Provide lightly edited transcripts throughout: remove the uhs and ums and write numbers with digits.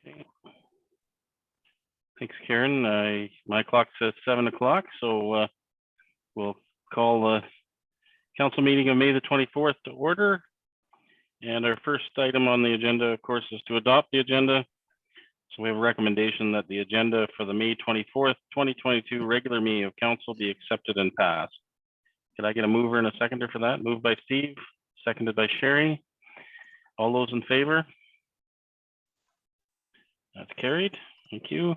Okay. Thanks, Karen. My clock says 7 o'clock, so we'll call the council meeting of May the 24th to order. And our first item on the agenda, of course, is to adopt the agenda. So we have a recommendation that the agenda for the May 24th, 2022 regular meeting of council be accepted and passed. Could I get a mover and a seconder for that? Moved by Steve, seconded by Sherry. All those in favor? That's carried. Thank you.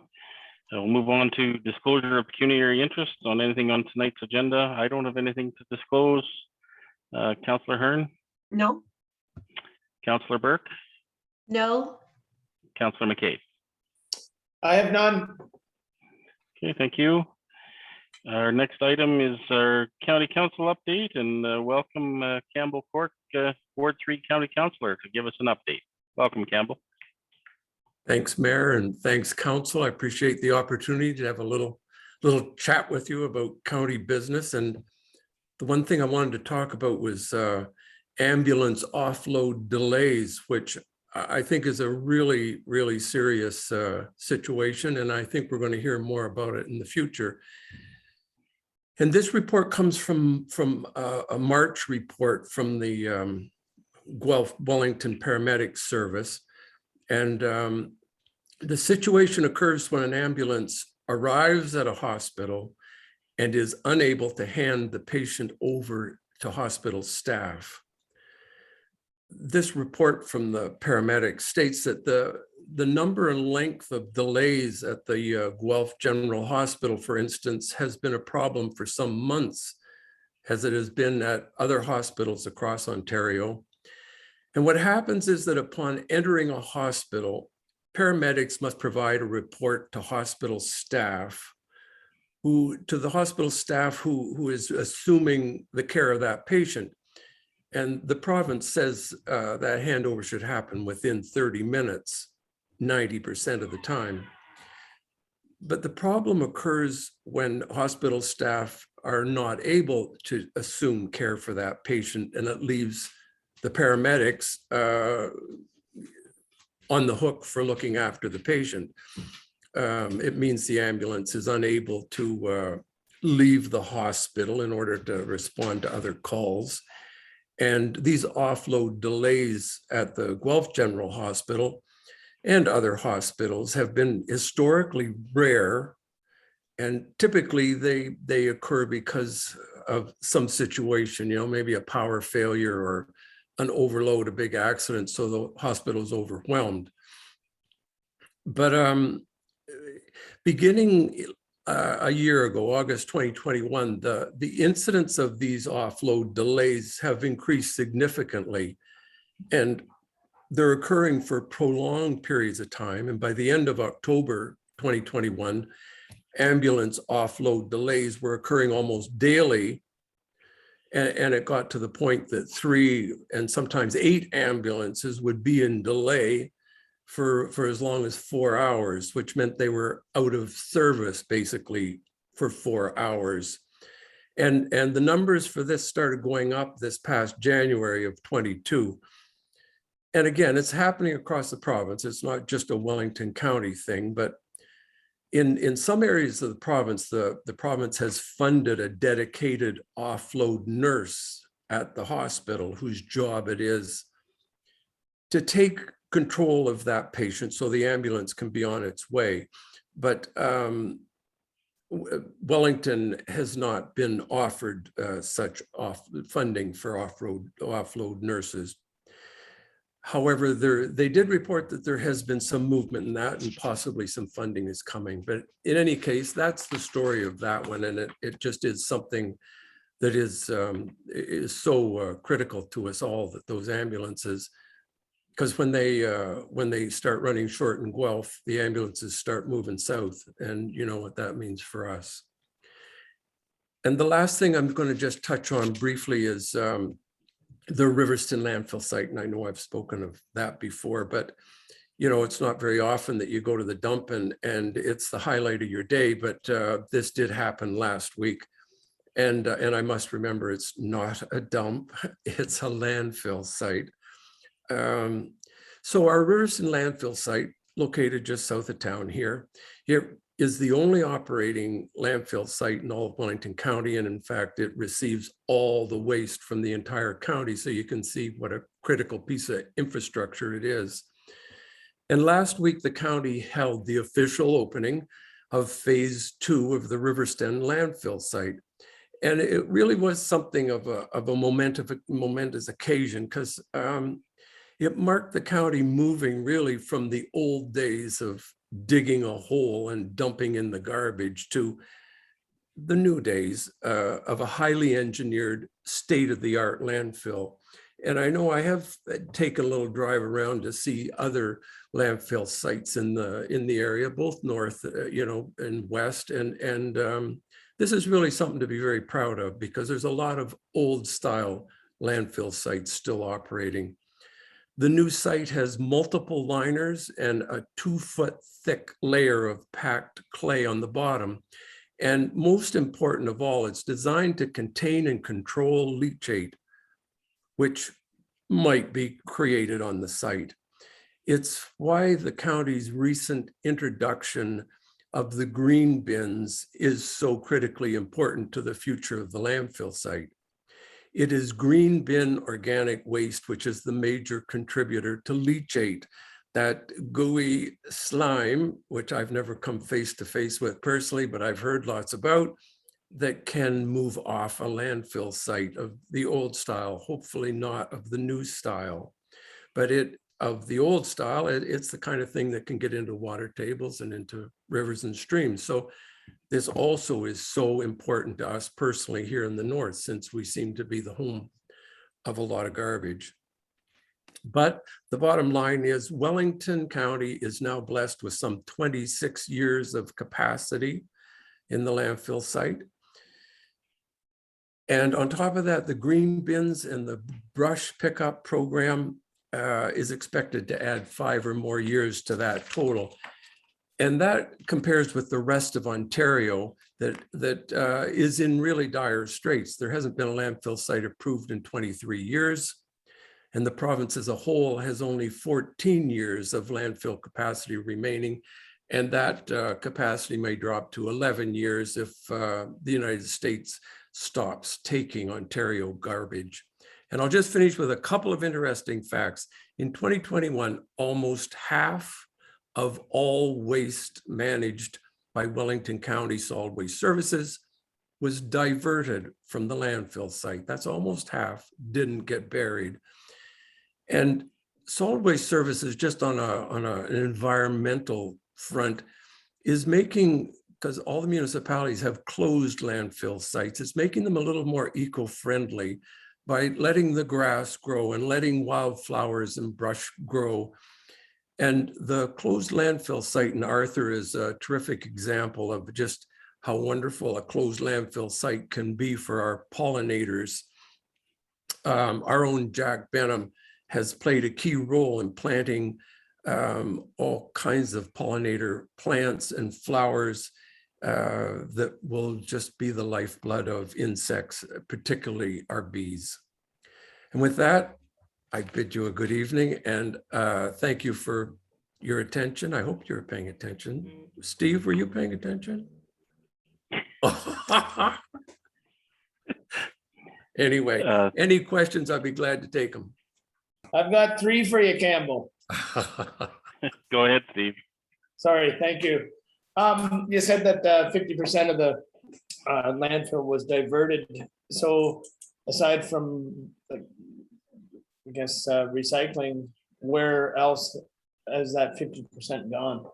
We'll move on to disclosure of pecuniary interest on anything on tonight's agenda. I don't have anything to disclose. Councillor Hearn? No. Councillor Burke? No. Councillor McKay? I have none. Okay, thank you. Our next item is our county council update, and welcome Campbell Cork, Ward 3 County Councillor, to give us an update. Welcome, Campbell. Thanks, Mayor, and thanks, Council. I appreciate the opportunity to have a little chat with you about county business. And the one thing I wanted to talk about was ambulance offload delays, which I think is a really, really serious situation. And I think we're going to hear more about it in the future. And this report comes from a March report from the Guelph Wellington Paramedic Service. And the situation occurs when an ambulance arrives at a hospital and is unable to hand the patient over to hospital staff. This report from the paramedics states that the number and length of delays at the Guelph General Hospital, for instance, has been a problem for some months, as it has been at other hospitals across Ontario. And what happens is that upon entering a hospital, paramedics must provide a report to hospital staff, who is assuming the care of that patient. And the province says that handover should happen within 30 minutes, 90% of the time. But the problem occurs when hospital staff are not able to assume care for that patient, and it leaves the paramedics on the hook for looking after the patient. It means the ambulance is unable to leave the hospital in order to respond to other calls. And these offload delays at the Guelph General Hospital and other hospitals have been historically rare. And typically they occur because of some situation, maybe a power failure or an overload, a big accident, so the hospital is overwhelmed. But beginning a year ago, August 2021, the incidence of these offload delays have increased significantly, and they're occurring for prolonged periods of time. And by the end of October 2021, ambulance offload delays were occurring almost daily. And it got to the point that 3 and sometimes 8 ambulances would be in delay for as long as 4 hours, which meant they were out of service basically for 4 hours. And the numbers for this started going up this past January of 22. And again, it's happening across the province. It's not just a Wellington County thing, but in some areas of the province has funded a dedicated offload nurse at the hospital whose job it is to take control of that patient so the ambulance can be on its way. But Wellington has not been offered such funding for offload nurses. However, they did report that there has been some movement in that and possibly some funding is coming. But in any case, that's the story of that one. And it just is something that is so critical to us all, that those ambulances, because when they start running short in Guelph, the ambulances start moving south, and you know what that means for us. And the last thing I'm going to just touch on briefly is the Riverstone landfill site. And I know I've spoken of that before, but it's not very often that you go to the dump and it's the highlight of your day, but this did happen last week. And I must remember, it's not a dump, it's a landfill site. So our Riverstone landfill site, located just south of town here, is the only operating landfill site in all of Wellington County. And in fact, it receives all the waste from the entire county. So you can see what a critical piece of infrastructure it is. And last week, the county held the official opening of phase 2 of the Riverstone landfill site. And it really was something of a momentous occasion, because it marked the county moving really from the old days of digging a hole and dumping in the garbage to the new days of a highly engineered, state-of-the-art landfill. And I know I have taken a little drive around to see other landfill sites in the area, both north, and west, and this is really something to be very proud of, because there's a lot of old style landfill sites still operating. The new site has multiple liners and a 2-foot thick layer of packed clay on the bottom. And most important of all, it's designed to contain and control leachate, which might be created on the site. It's why the county's recent introduction of the green bins is so critically important to the future of the landfill site. It is green bin organic waste, which is the major contributor to leachate, that gooey slime, which I've never come face to face with personally, but I've heard lots about, that can move off a landfill site of the old style, hopefully not of the new style. But of the old style, it's the kind of thing that can get into water tables and into rivers and streams. So this also is so important to us personally here in the north, since we seem to be the home of a lot of garbage. But the bottom line is Wellington County is now blessed with some 26 years of capacity in the landfill site. And on top of that, the green bins and the brush pickup program is expected to add 5 or more years to that total. And that compares with the rest of Ontario that is in really dire straits. There hasn't been a landfill site approved in 23 years. And the province as a whole has only 14 years of landfill capacity remaining. And that capacity may drop to 11 years if the United States stops taking Ontario garbage. And I'll just finish with a couple of interesting facts. In 2021, almost half of all waste managed by Wellington County Solid Waste Services was diverted from the landfill site. That's almost half didn't get buried. And Solid Waste Services, just on an environmental front, is making, because all the municipalities have closed landfill sites, it's making them a little more eco-friendly by letting the grass grow and letting wildflowers and brush grow. And the closed landfill site in Arthur is a terrific example of just how wonderful a closed landfill site can be for our pollinators. Our own Jack Benham has played a key role in planting all kinds of pollinator plants and flowers that will just be the lifeblood of insects, particularly our bees. And with that, I bid you a good evening and thank you for your attention. I hope you're paying attention. Steve, were you paying attention? Anyway, any questions, I'd be glad to take them. I've got 3 for you, Campbell. Go ahead, Steve. Sorry, thank you. You said that 50% of the landfill was diverted. So aside from, like, I guess, recycling, where else has that 50% gone?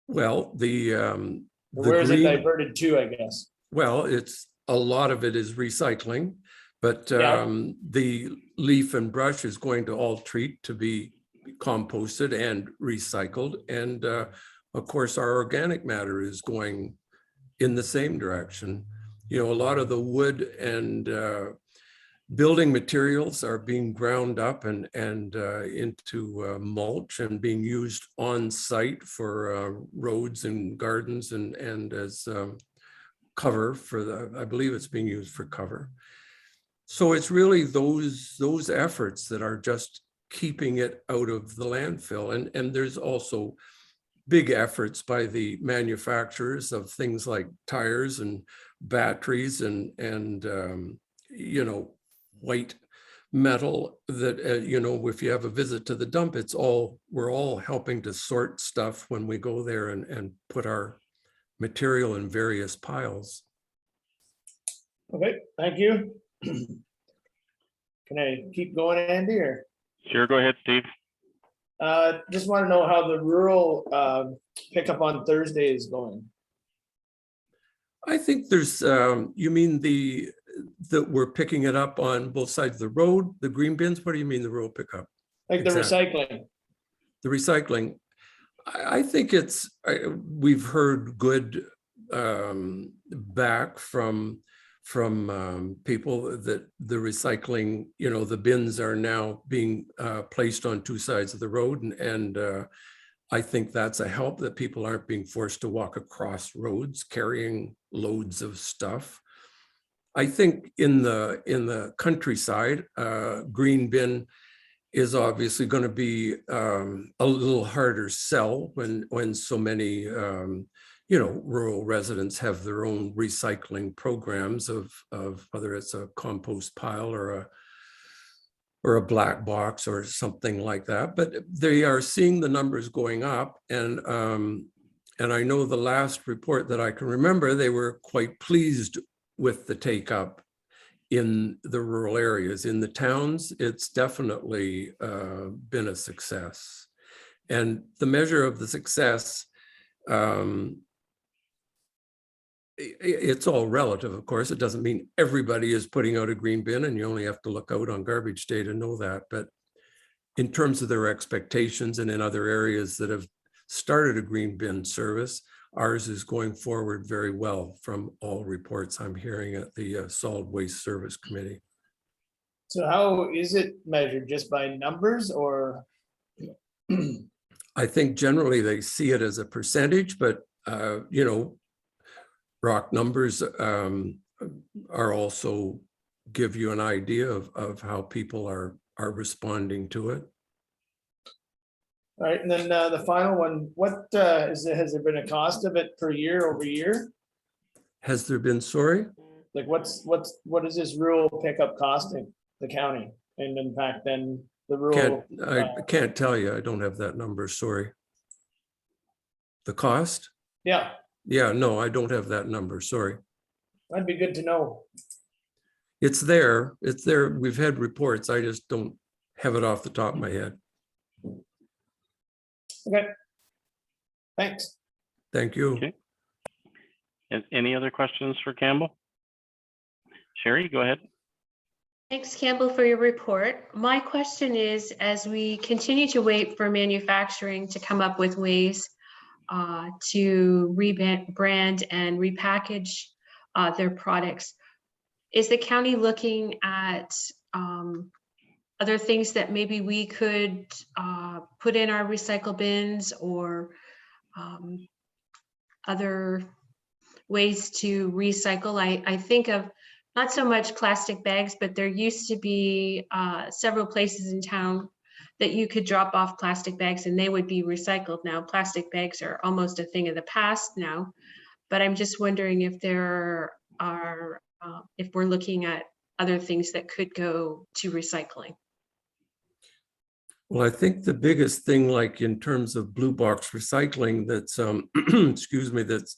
Well, Where is it diverted to, I guess? Well, it's a lot of it is recycling, but Yeah. the leaf and brush is going to all treat to be composted and recycled. And of course, our organic matter is going in the same direction. You know, a lot of the wood and building materials are being ground up and into mulch and being used on site for roads and gardens and as cover for I believe it's being used for cover. So it's really those efforts that are just keeping it out of the landfill. And there's also big efforts by the manufacturers of things like tires and batteries and you know, white metal that, you know, if you have a visit to the dump, we're all helping to sort stuff when we go there and put our material in various piles. Okay, thank you. Can I keep going, Andy, or? Sure, go ahead, Steve. Just want to know how the rural pickup on Thursday is going. I think there's, you mean that we're picking it up on both sides of the road, the green bins? What do you mean the rural pickup? Like the Exactly. recycling. The recycling. I think we've heard good back from people that the recycling, you know, the bins are now being placed on two sides of the road. And I think that's a help, that people aren't being forced to walk across roads carrying loads of stuff. I think in the countryside, green bin is obviously going to be a little harder sell when so many you know, rural residents have their own recycling programs of whether it's a compost pile or a black box or something like that. But they are seeing the numbers going up, and I know the last report that I can remember, they were quite pleased with the take up in the rural areas. In the towns, it's definitely been a success. And the measure of the success, it's all relative, of course. It doesn't mean everybody is putting out a green bin, and you only have to look out on garbage day to know that. But in terms of their expectations, and in other areas that have started a green bin service, ours is going forward very well from all reports I'm hearing at the Solid Waste Service Committee. So how is it measured? Just by numbers, or? I think generally they see it as a percentage, but you know, rock numbers are also give you an idea of how people are responding to it. All right, and then the final one, what has there been a cost of it per year over year? Has there been, sorry? Like what is this rural pickup costing the county? And in fact, then the rural. I can't tell you. I don't have that number, sorry. The cost? Yeah, Yeah, no, I don't have that number, sorry. that'd be good to know. It's there. It's there. We've had reports. I just don't have it off the top of my head. Okay. Thanks. Thank you. Okay. Any other questions for Campbell? Sherry, go ahead. Thanks, Campbell, for your report. My question is, as we continue to wait for manufacturing to come up with ways to rebrand and repackage their products, is the county looking at other things that maybe we could put in our recycle bins, or other ways to recycle? I think of not so much plastic bags, but there used to be several places in town that you could drop off plastic bags and they would be recycled. Now, plastic bags are almost a thing of the past now, but I'm just wondering if there are, if we're looking at other things that could go to recycling. Well, I think the biggest thing, like in terms of blue box recycling, that's excuse me, that's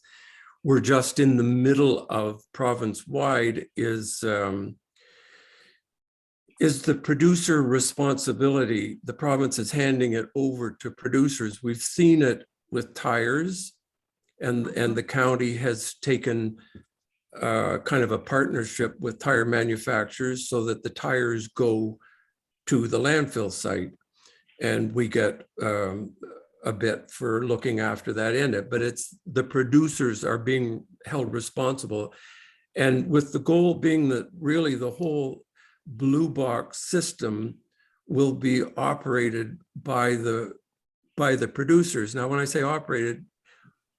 we're just in the middle of province-wide is the producer responsibility. The province is handing it over to producers. We've seen it with tires, and the county has taken kind of a partnership with tire manufacturers so that the tires go to the landfill site, and we get a bit for looking after that in it, but it's the producers are being held responsible. And with the goal being that really the whole blue box system will be operated by the producers. Now, when I say operated,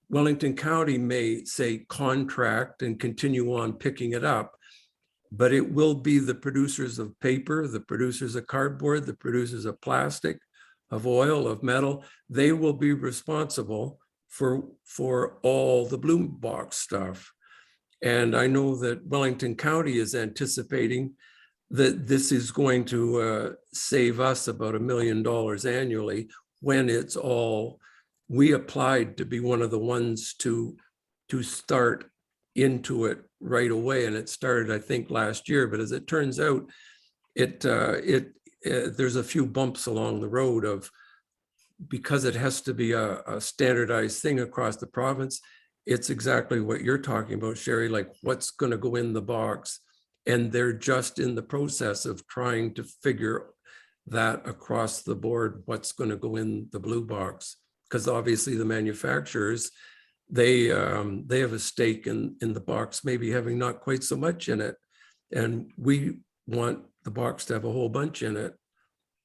Wellington County may say contract and continue on picking it up. but it will be the producers of paper, the producers of cardboard, the producers of plastic, of oil, of metal. They will be responsible for all the blue box stuff. And I know that Wellington County is anticipating that this is going to save us about $1 million annually when it's all, we applied to be one of the ones to start into it right away. And it started, I think, last year, but as it turns out, there's a few bumps along the road of, because it has to be a standardized thing across the province. It's exactly what you're talking about, Sherry, like what's going to go in the box. And they're just in the process of trying to figure that across the board, what's going to go in the blue box. Because obviously the manufacturers, they have a stake in the box, maybe having not quite so much in it. And we want the box to have a whole bunch in it.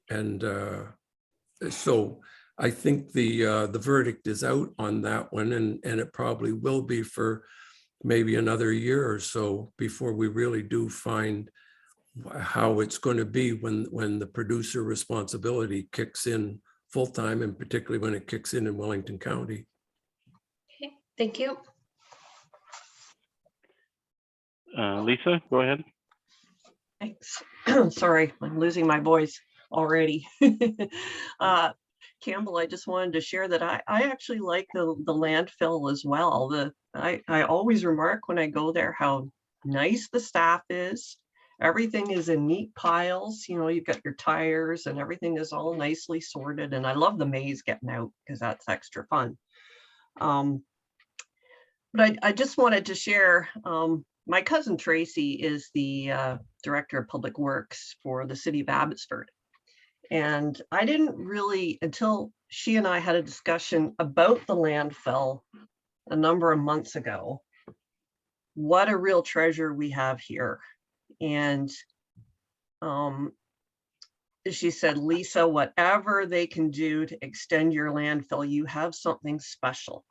And so I think the verdict is out on that one, and it probably will be for maybe another year or so before we really do find how it's going to be when the producer responsibility kicks in full time, and particularly when it kicks in Wellington County. Okay, thank you. Lisa, go ahead. Thanks. Sorry, I'm losing my voice already. Campbell, I just wanted to share that I actually like the landfill as well. I always remark when I go there how nice the staff is. Everything is in neat piles. You know, you've got your tires and everything is all nicely sorted. And I love the maze getting out because that's extra fun. But I just wanted to share, my cousin Tracy is the Director of Public Works for the city of Abbotsford. And I didn't really, until she and I had a discussion about the landfill a number of months ago, what a real treasure we have here. And she said, Lisa, whatever they can do to extend your landfill, you have something special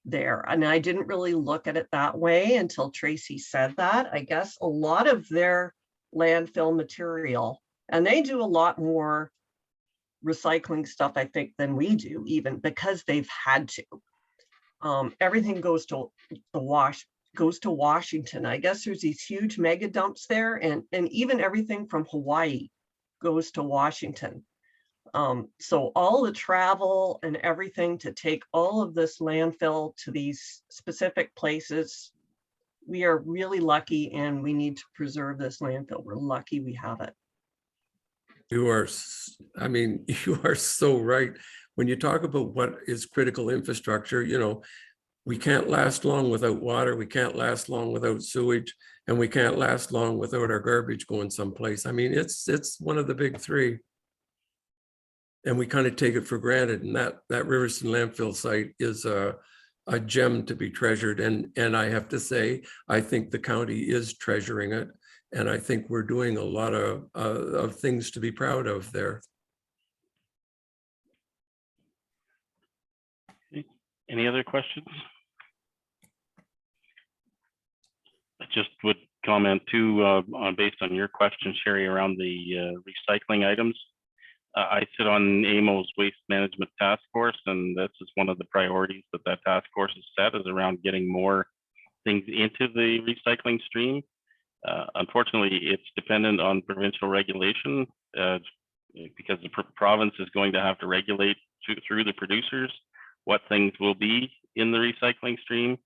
there. And I didn't really look at it that way until Tracy said that. I guess a lot of their landfill material, and they do a lot more recycling stuff, I think, than we do, even because they've had to. Everything goes to Washington. I guess there's these huge mega dumps there, and even everything from Hawaii goes to Washington. So all the travel and everything to take all of this landfill to these specific places, we are really lucky, and we need to preserve this landfill. We're lucky we have it. You are, I mean, you are so right. When you talk about what is critical infrastructure, you know, we can't last long without water, we can't last long without sewage, and we can't last long without our garbage going someplace. I mean, it's one of the big three. And we kind of take it for granted. And that Riverstone landfill site is a gem to be treasured. And I have to say, I think the county is treasuring it. And I think we're doing a lot of things to be proud of there. Any other questions? I just would comment too, based on your question, Sherry, around the recycling items. I sit on AMO's Waste Management Task Force, and this is one of the priorities that task force has set, is around getting more things into the recycling stream. Unfortunately, it's dependent on provincial regulation because the province is going to have to regulate through the producers what things will be in the recycling stream.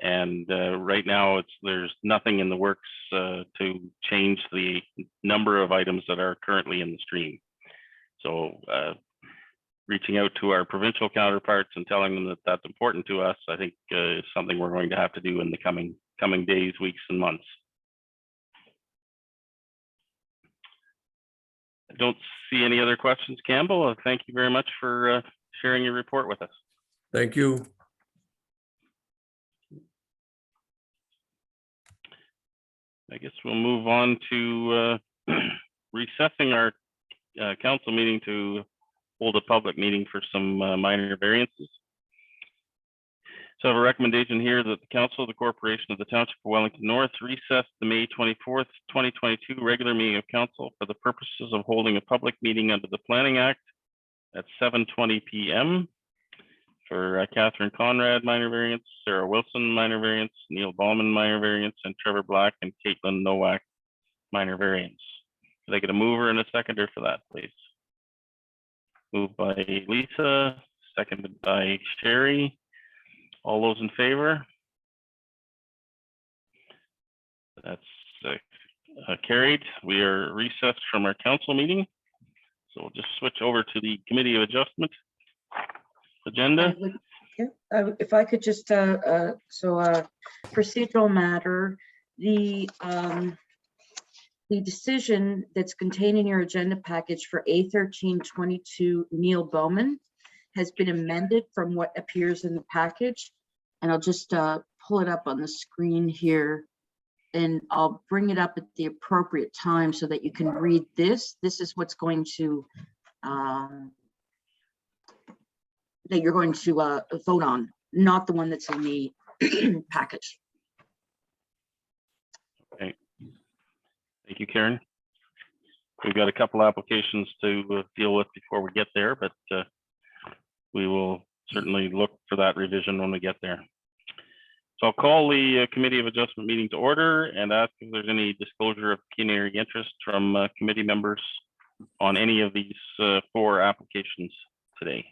And right now, there's nothing in the works to change the number of items that are currently in the stream. So reaching out to our provincial counterparts and telling them that that's important to us, I think is something we're going to have to do in the coming days, weeks, and months. I don't see any other questions, Campbell. Thank you very much for sharing your report with us. Thank you. I guess we'll move on to recessing our council meeting to hold a public meeting for some minor variances. So I have a recommendation here that the Council of the Corporation of the Township of Wellington North recess the May 24th, 2022 regular meeting of council for the purposes of holding a public meeting under the Planning Act at 7:20 p.m. for Catherine Conrad minor variance, Sarah Wilson minor variance, Neil Ballman minor variance, and Trevor Black and Caitlin Nowak minor variance. Could I get a mover and a seconder for that, please? Moved by Lisa, seconded by Sherry. All those in favor? That's carried. We are recessed from our council meeting. So we'll just switch over to the Committee of Adjustment agenda. If I could just, procedural matter, the decision that's contained in your agenda package for A1322 Neil Bowman has been amended from what appears in the package. And I'll just pull it up on the screen here, and I'll bring it up at the appropriate time so that you can read this. This is what's going to, that you're going to vote on, not the one that's in the package. Okay. Thank you, Karen. We've got a couple applications to deal with before we get there, but we will certainly look for that revision when we get there. So I'll call the Committee of Adjustment meeting to order and ask if there's any disclosure of pecuniary interest from committee members on any of these 4 applications today.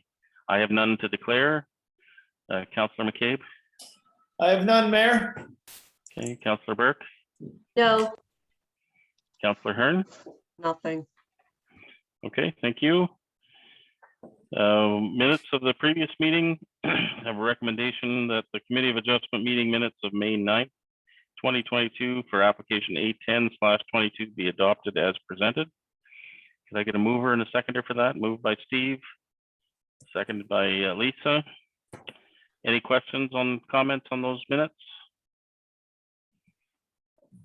I have none to declare. Councillor McCabe? I have none, Mayor. Okay, Councillor Burke? No, Councillor Hearn? Nothing. Okay, thank you. Minutes of the previous meeting. I have a recommendation that the Committee of Adjustment meeting minutes of May 9th, 2022 for application 810/22 be adopted as presented. Could I get a mover and a seconder for that? Moved by Steve, seconded by Lisa. Any questions on comments on those minutes?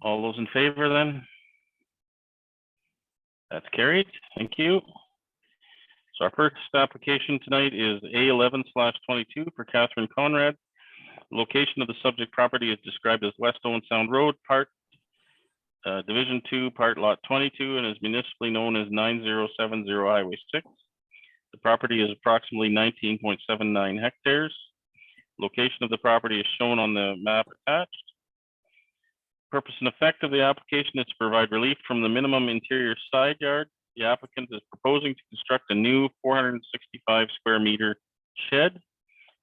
All those in favor then? That's carried. Thank you. So our first application tonight is A11/22 for Catherine Conrad. Location of the subject property is described as West Owen Sound Road, Part Division 2, Part Lot 22, and is municipally known as 9070 Highway 6. The property is approximately 19.79 hectares. Location of the property is shown on the map attached. Purpose and effect of the application is to provide relief from the minimum interior side yard. The applicant is proposing to construct a new 465 square meter shed.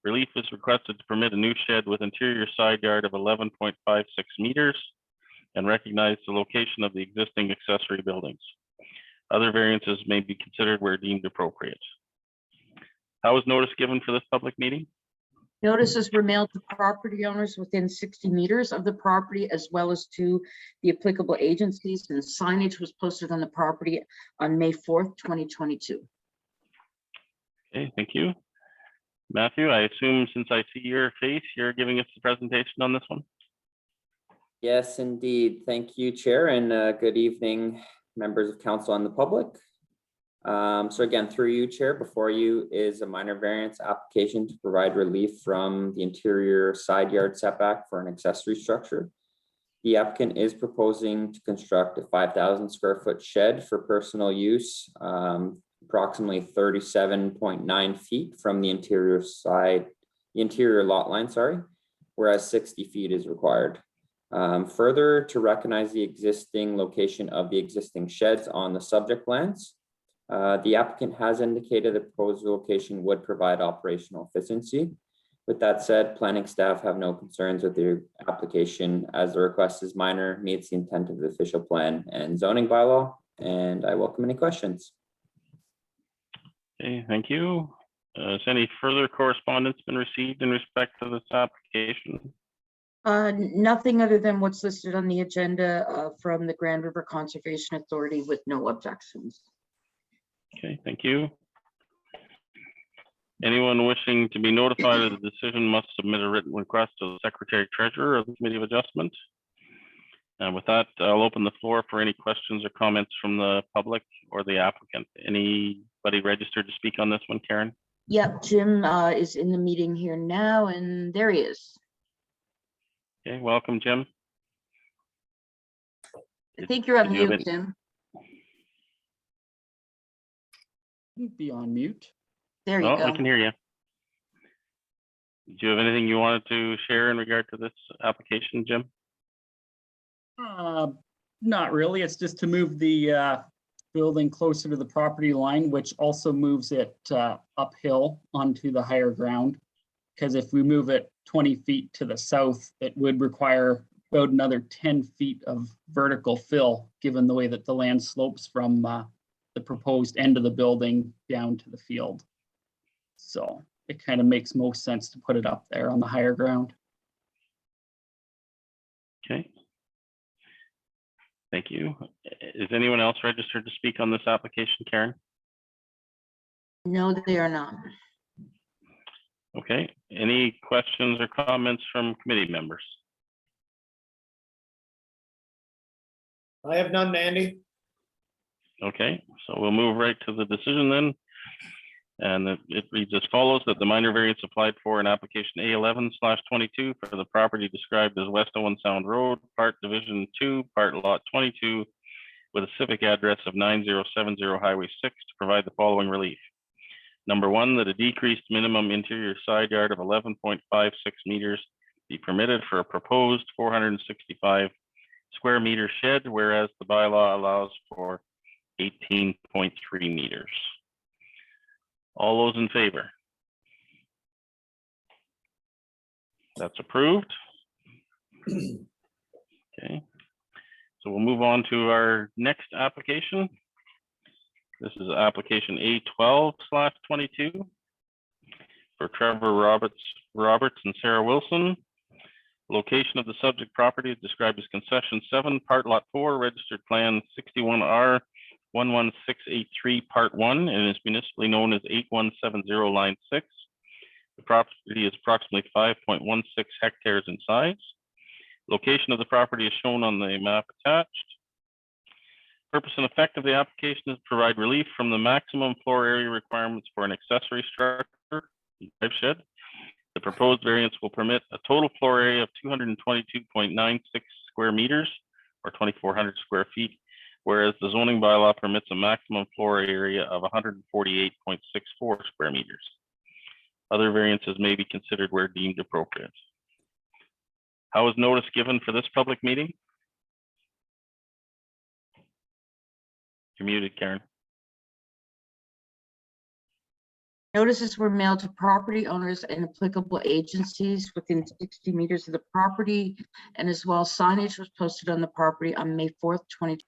Relief is requested to permit a new shed with interior side yard of 11.56 meters and recognize the location of the existing accessory buildings. Other variances may be considered where deemed appropriate. How was notice given for this public meeting? Notices were mailed to property owners within 60 meters of the property, as well as to the applicable agencies, and signage was posted on the property on May 4th, 2022. Okay, thank you. Matthew, I assume since I see your face, you're giving us the presentation on this one? Yes, indeed. Thank you, Chair, and good evening, members of council and the public. So again, through you, Chair, before you is a minor variance application to provide relief from the interior side yard setback for an accessory structure. The applicant is proposing to construct a 5,000 square foot shed for personal use, approximately 37.9 feet from the interior lot line, whereas 60 feet is required. Further, to recognize the existing location of the existing sheds on the subject lands, the applicant has indicated the proposed location would provide operational efficiency. With that said, planning staff have no concerns with the application as the request is minor, meets the intent of the official plan and zoning bylaw, and I welcome any questions. Okay, thank you. Has any further correspondence been received in respect to this application? Nothing other than what's listed on the agenda from the Grand River Conservation Authority with no objections. Okay, thank you. Anyone wishing to be notified of the decision must submit a written request to the Secretary Treasurer of the Committee of Adjustment. And with that, I'll open the floor for any questions or comments from the public or the applicant. Anybody registered to speak on this one, Karen? Yep, Jim is in the meeting here now, and there he is. Okay, welcome, Jim. I think you're on Did you have mute, any- Jim. You'd be on mute. There you Oh, we go. can hear you. Do you have anything you wanted to share in regard to this application, Jim? Not really. It's just to move the building closer to the property line, which also moves it uphill onto the higher ground. Because if we move it 20 feet to the south, it would require about another 10 feet of vertical fill, given the way that the land slopes from the proposed end of the building down to the field. So it kind of makes most sense to put it up there on the higher ground. Okay. Thank you. Is anyone else registered to speak on this application, Karen? No, they are not. Okay, any questions or comments from committee members? I have none, Andy. Okay, so we'll move right to the decision then. And it reads as follows, that the minor variance applied for in application A11/22 for the property described as West Owen Sound Road, Part Division 2, Part Lot 22, with a civic address of 9070 Highway 6 to provide the following relief. Number one, that a decreased minimum interior side yard of 11.56 meters be permitted for a proposed 465 square meter shed, whereas the bylaw allows for 18.3 meters. All those in favor? That's approved. Okay, so we'll move on to our next application. This is application A12/22 for Trevor Roberts and Sarah Wilson. Location of the subject property is described as concession 7, part lot 4, registered plan 61R 11683 part 1, and is municipally known as 8170 line 6. The property is approximately 5.16 hectares in size. Location of the property is shown on the map attached. Purpose and effect of the application is to provide relief from the maximum floor area requirements for an accessory structure, type shed. The proposed variance will permit a total floor area of 222.96 square meters or 2,400 square feet, whereas the zoning bylaw permits a maximum floor area of 148.64 square meters. Other variances may be considered where deemed appropriate. How is notice given for this public meeting? You're muted, Karen. Notices were mailed to property owners and applicable agencies within 60 meters of the property, and as well signage was posted on the property on May 4th, 2020.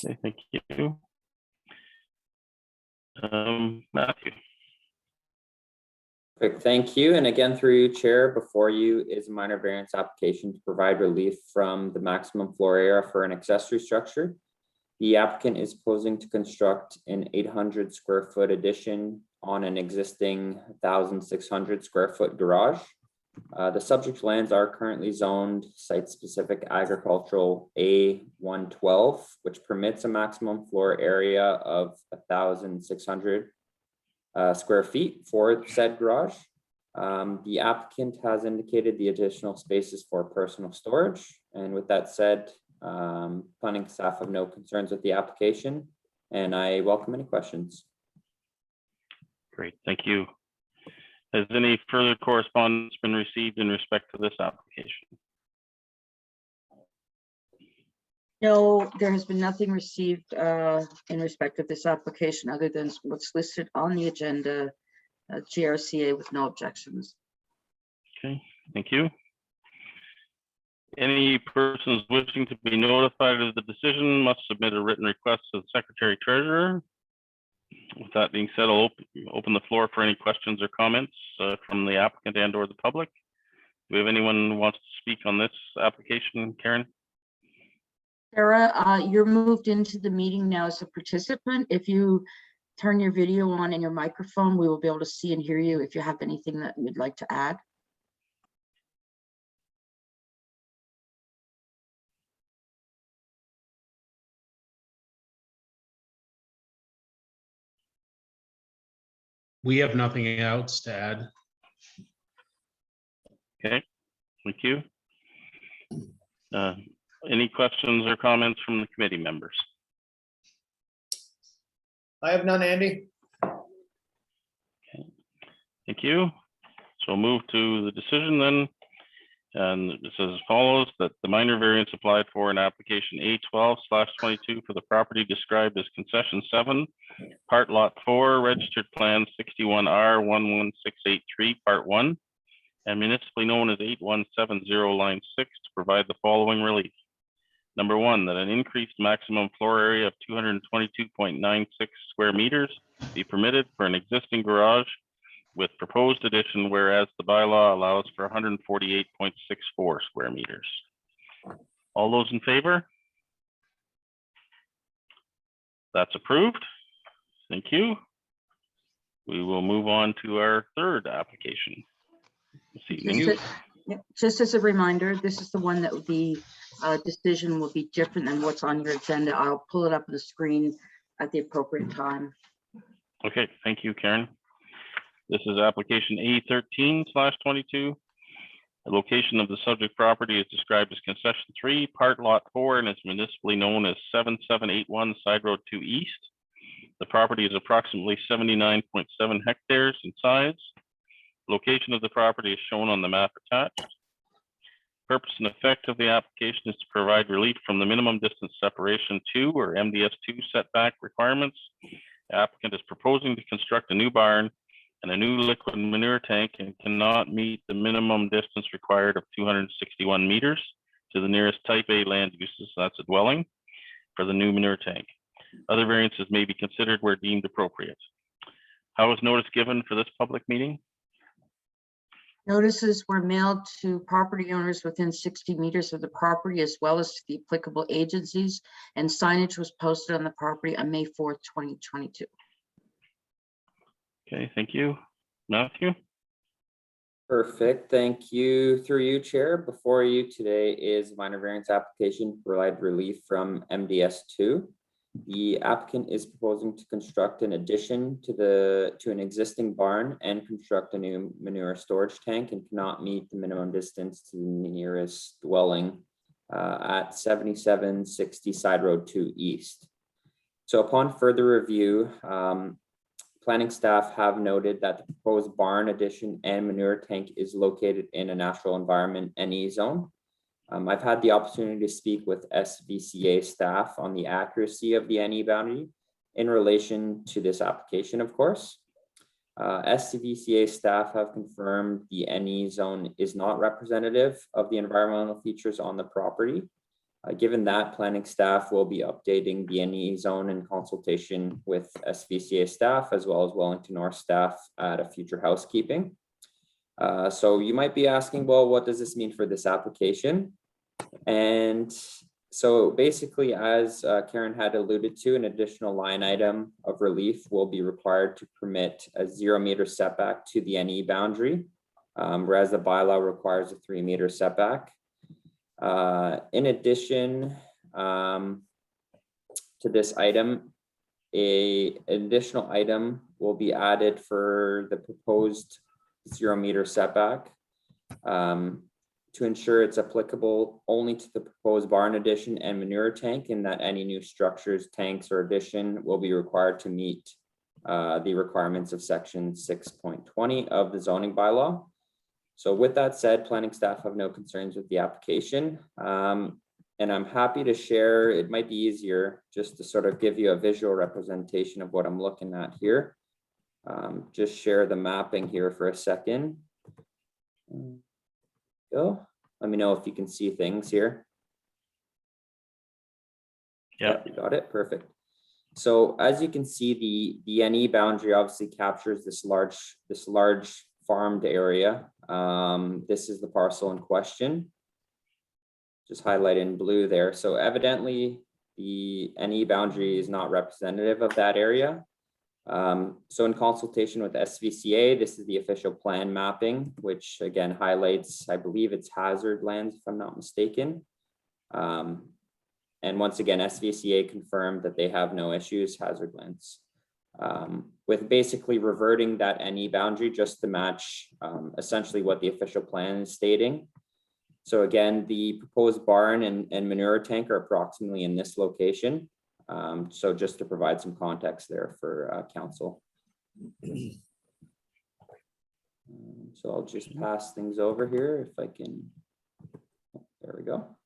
Okay, thank you. Matthew. Perfect, thank you. And again, through you, Chair, before you is a minor variance application to provide relief from the maximum floor area for an accessory structure. The applicant is proposing to construct an 800 square foot addition on an existing 1,600 square foot garage. The subject lands are currently zoned site-specific agricultural A112, which permits a maximum floor area of 1,600 square feet for said garage. The applicant has indicated the additional spaces for personal storage. And with that said, planning staff have no concerns with the application, and I welcome any questions. Great, thank you. Has any further correspondence been received in respect to this application? No, there has been nothing received in respect of this application other than what's listed on the agenda, GRCA with no objections. Okay, thank you. Any persons wishing to be notified of the decision must submit a written request to the Secretary Treasurer. With that being said, I'll open the floor for any questions or comments from the applicant and or the public. Do we have anyone who wants to speak on this application, Karen? Sarah, you're moved into the meeting now as a participant. If you turn your video on and your microphone, we will be able to see and hear you if you have anything that you'd like to add. We have nothing else to add. Okay, thank you. Any questions or comments from the committee members? I have none, Andy. Thank you. So we'll move to the decision then. And it says as follows, that the minor variance applied for in application A12/22 for the property described as concession 7, part lot 4, registered plan 61R11683, part 1, and municipally known as 8170 line 6 to provide the following relief. Number 1, that an increased maximum floor area of 222.96 square meters be permitted for an existing garage with proposed addition, whereas the bylaw allows for 148.64 square meters. All those in favor? That's approved. Thank you. We will move on to our third application this evening. Just as a reminder, this is the one that the decision will be different than what's on your agenda. I'll pull it up on the screen at the appropriate time. Okay, thank you, Karen. This is application A13/22. The location of the subject property is described as concession 3, part lot 4, and is municipally known as 7781 Side Road 2 East. The property is approximately 79.7 hectares in size. Location of the property is shown on the map attached. Purpose and effect of the application is to provide relief from the minimum distance separation 2 or MDS2 setback requirements. The applicant is proposing to construct a new barn and a new liquid manure tank and cannot meet the minimum distance required of 261 meters to the nearest type A land uses, that's a dwelling, for the new manure tank. Other variances may be considered where deemed appropriate. How is notice given for this public meeting? Notices were mailed to property owners within 60 meters of the property, as well as to the applicable agencies, and signage was posted on the property on May 4th, 2022. Okay, thank you. Matthew? Perfect, thank you. Through you, Chair. Before you today is a minor variance application to provide relief from MDS2. The applicant is proposing to construct an addition to an existing barn and construct a new manure storage tank and cannot meet the minimum distance to the nearest dwelling at 7760 Side Road 2 East. So upon further review, planning staff have noted that the proposed barn addition and manure tank is located in a natural environment NE zone. I've had the opportunity to speak with SVCA staff on the accuracy of the NE boundary in relation to this application, of course. SVCA staff have confirmed the NE zone is not representative of the environmental features on the property. Given that, planning staff will be updating the NE zone in consultation with SVCA staff as well as Wellington North staff at a future housekeeping. So you might be asking, well, what does this mean for this application? And so basically, as Karen had alluded to, an additional line item of relief will be required to permit a 0 meter setback to the NE boundary, whereas the bylaw requires a 3 meter setback. In addition to this item, an additional item will be added for the proposed 0 meter setback to ensure it's applicable only to the proposed barn addition and manure tank, and that any new structures, tanks, or addition will be required to meet the requirements of section 6.20 of the zoning bylaw. So with that said, planning staff have no concerns with the application. And I'm happy to share, it might be easier just to sort of give you a visual representation of what I'm looking at here. Just share the mapping here for a second. Go. Let me know if you can see things here. Yeah, you got it. Perfect. So as you can see, the NE boundary obviously captures this large farmed area. This is the parcel in question, just highlighted in blue there. So evidently the NE boundary is not representative of that area. So in consultation with SVCA, this is the official plan mapping, which again highlights, I believe it's hazard lands, if I'm not mistaken. And once again, SVCA confirmed that they have no issues, hazard lands. with basically reverting that NE boundary just to match essentially what the official plan is stating. So again, the proposed barn and manure tank are approximately in this location. So just to provide some context there for council. So I'll just pass things over here if I can. There we go.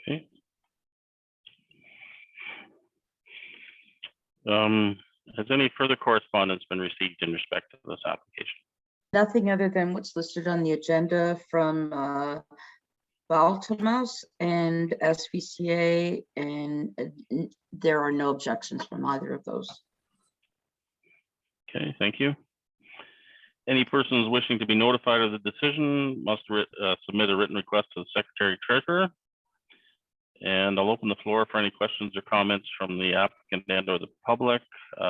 Okay. Has any further correspondence been received in respect to this application? Nothing other than what's listed on the agenda from Baltimos and SVCA, and there are no objections from either of those. Okay, thank you. Any persons wishing to be notified of the decision must submit a written request to the Secretary Treasurer. And I'll open the floor for any questions or comments from the applicant and or the public.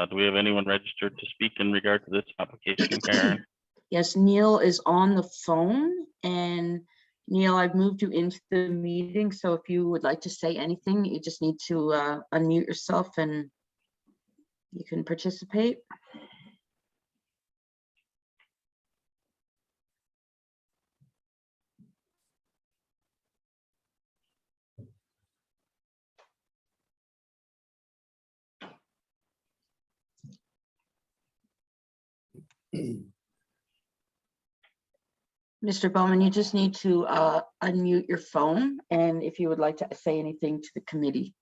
Do we have anyone registered to speak in regard to this application, Karen? Yes, Neil is on the phone, and Neil, I've moved you into the meeting, so if you would like to say anything, you just need to unmute yourself and you can participate. Mr. Bowman, you just need to unmute your phone, and if you would like to say anything to the committee.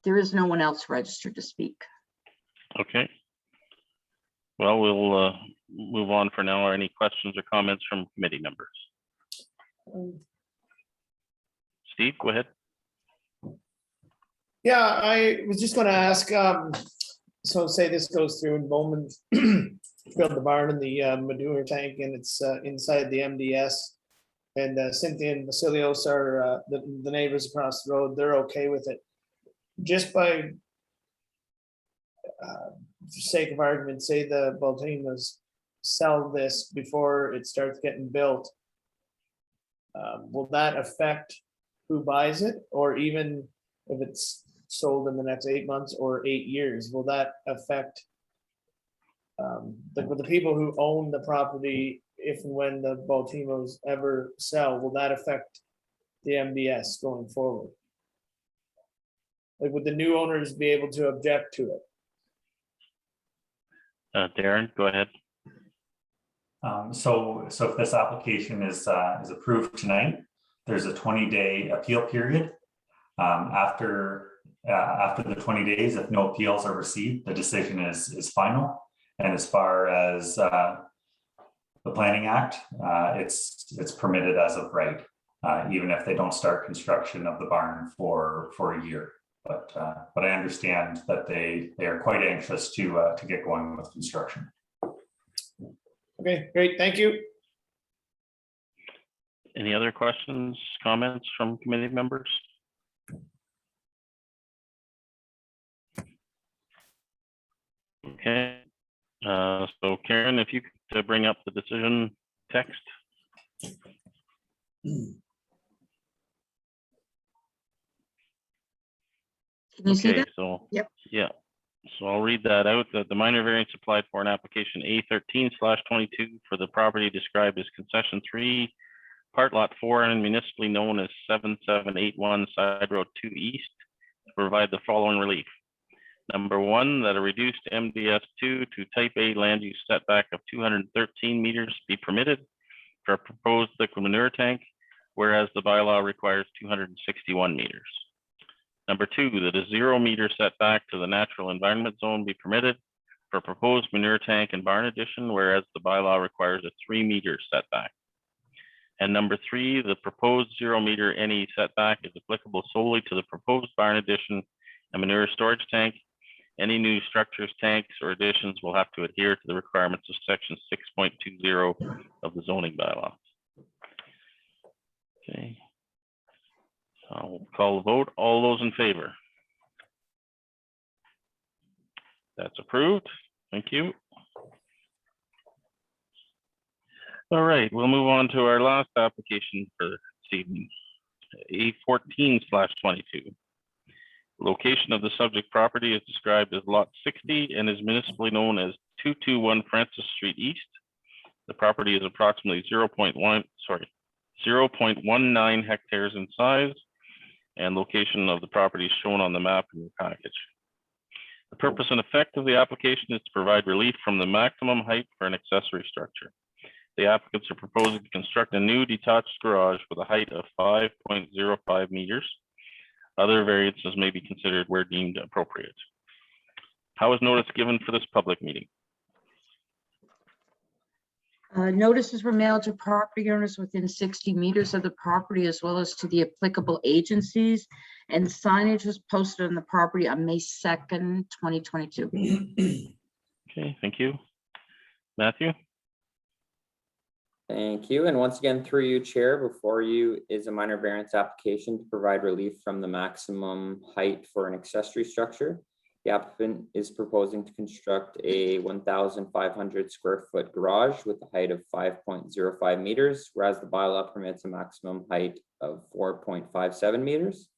There is no one else registered to speak. Okay. Well, we'll move on for now. Are any questions or comments from committee members? Steve, go ahead. Yeah, I was just going to ask, so say this goes through and Bowman build the barn and the manure tank, and it's inside the MDS, and Cynthia and Vasilios are the neighbors across the road. They're okay with it. Just by sake of argument, say the Baltimos sell this before it starts getting built. Will that affect who buys it, or even if it's sold in the next 8 months or 8 years, will that affect the people who own the property if and when the Baltimos ever sell? Will that affect the MDS going forward? Like, would the new owners be able to object to it? Darren, go ahead. So if this application is approved tonight, there's a 20-day appeal period. After the 20 days, if no appeals are received, the decision is final. And as far as the Planning Act, it's permitted as of right, even if they don't start construction of the barn for a year. But I understand that they are quite anxious to get going with construction. Okay, great, thank you. Any other questions, comments from committee members? Okay, so Karen, if you could bring up the decision text. Can you see Okay, that? so Yep. yeah, so I'll read that out. That the minor variance applied for an application A13/22 for the property described as concession 3, part lot 4, and municipally known as 7781 Side Road 2 East, to provide the following relief. Number 1, that a reduced MDS2 to type A land use setback of 213 meters be permitted for a proposed liquid manure tank, whereas the bylaw requires 261 meters. Number 2, that a 0-meter setback to the natural environment zone be permitted for a proposed manure tank and barn addition, whereas the bylaw requires a 3-meter setback. And number 3, the proposed 0-meter NE setback is applicable solely to the proposed barn addition and manure storage tank. Any new structures, tanks, or additions will have to adhere to the requirements of section 6.20 of the zoning bylaw. Okay. I'll call the vote. All those in favor? That's approved. Thank you. All right, we'll move on to our last application for this evening, A14/22. Location of the subject property is described as lot 60 and is municipally known as 221 Francis Street East. The property is approximately 0.19 hectares in size, and location of the property is shown on the map in your package. The purpose and effect of the application is to provide relief from the maximum height for an accessory structure. The applicants are proposing to construct a new detached garage with a height of 5.05 meters. Other variances may be considered where deemed appropriate. How is notice given for this public meeting? Notices were mailed to property owners within 60 meters of the property, as well as to the applicable agencies, and signage was posted on the property on May 2nd, 2022. Okay, thank you. Matthew? Thank you. And once again, through you, Chair, before you is a minor variance application to provide relief from the maximum height for an accessory structure. The applicant is proposing to construct a 1,500 square foot garage with a height of 5.05 meters, whereas the bylaw permits a maximum height of 4.57 meters.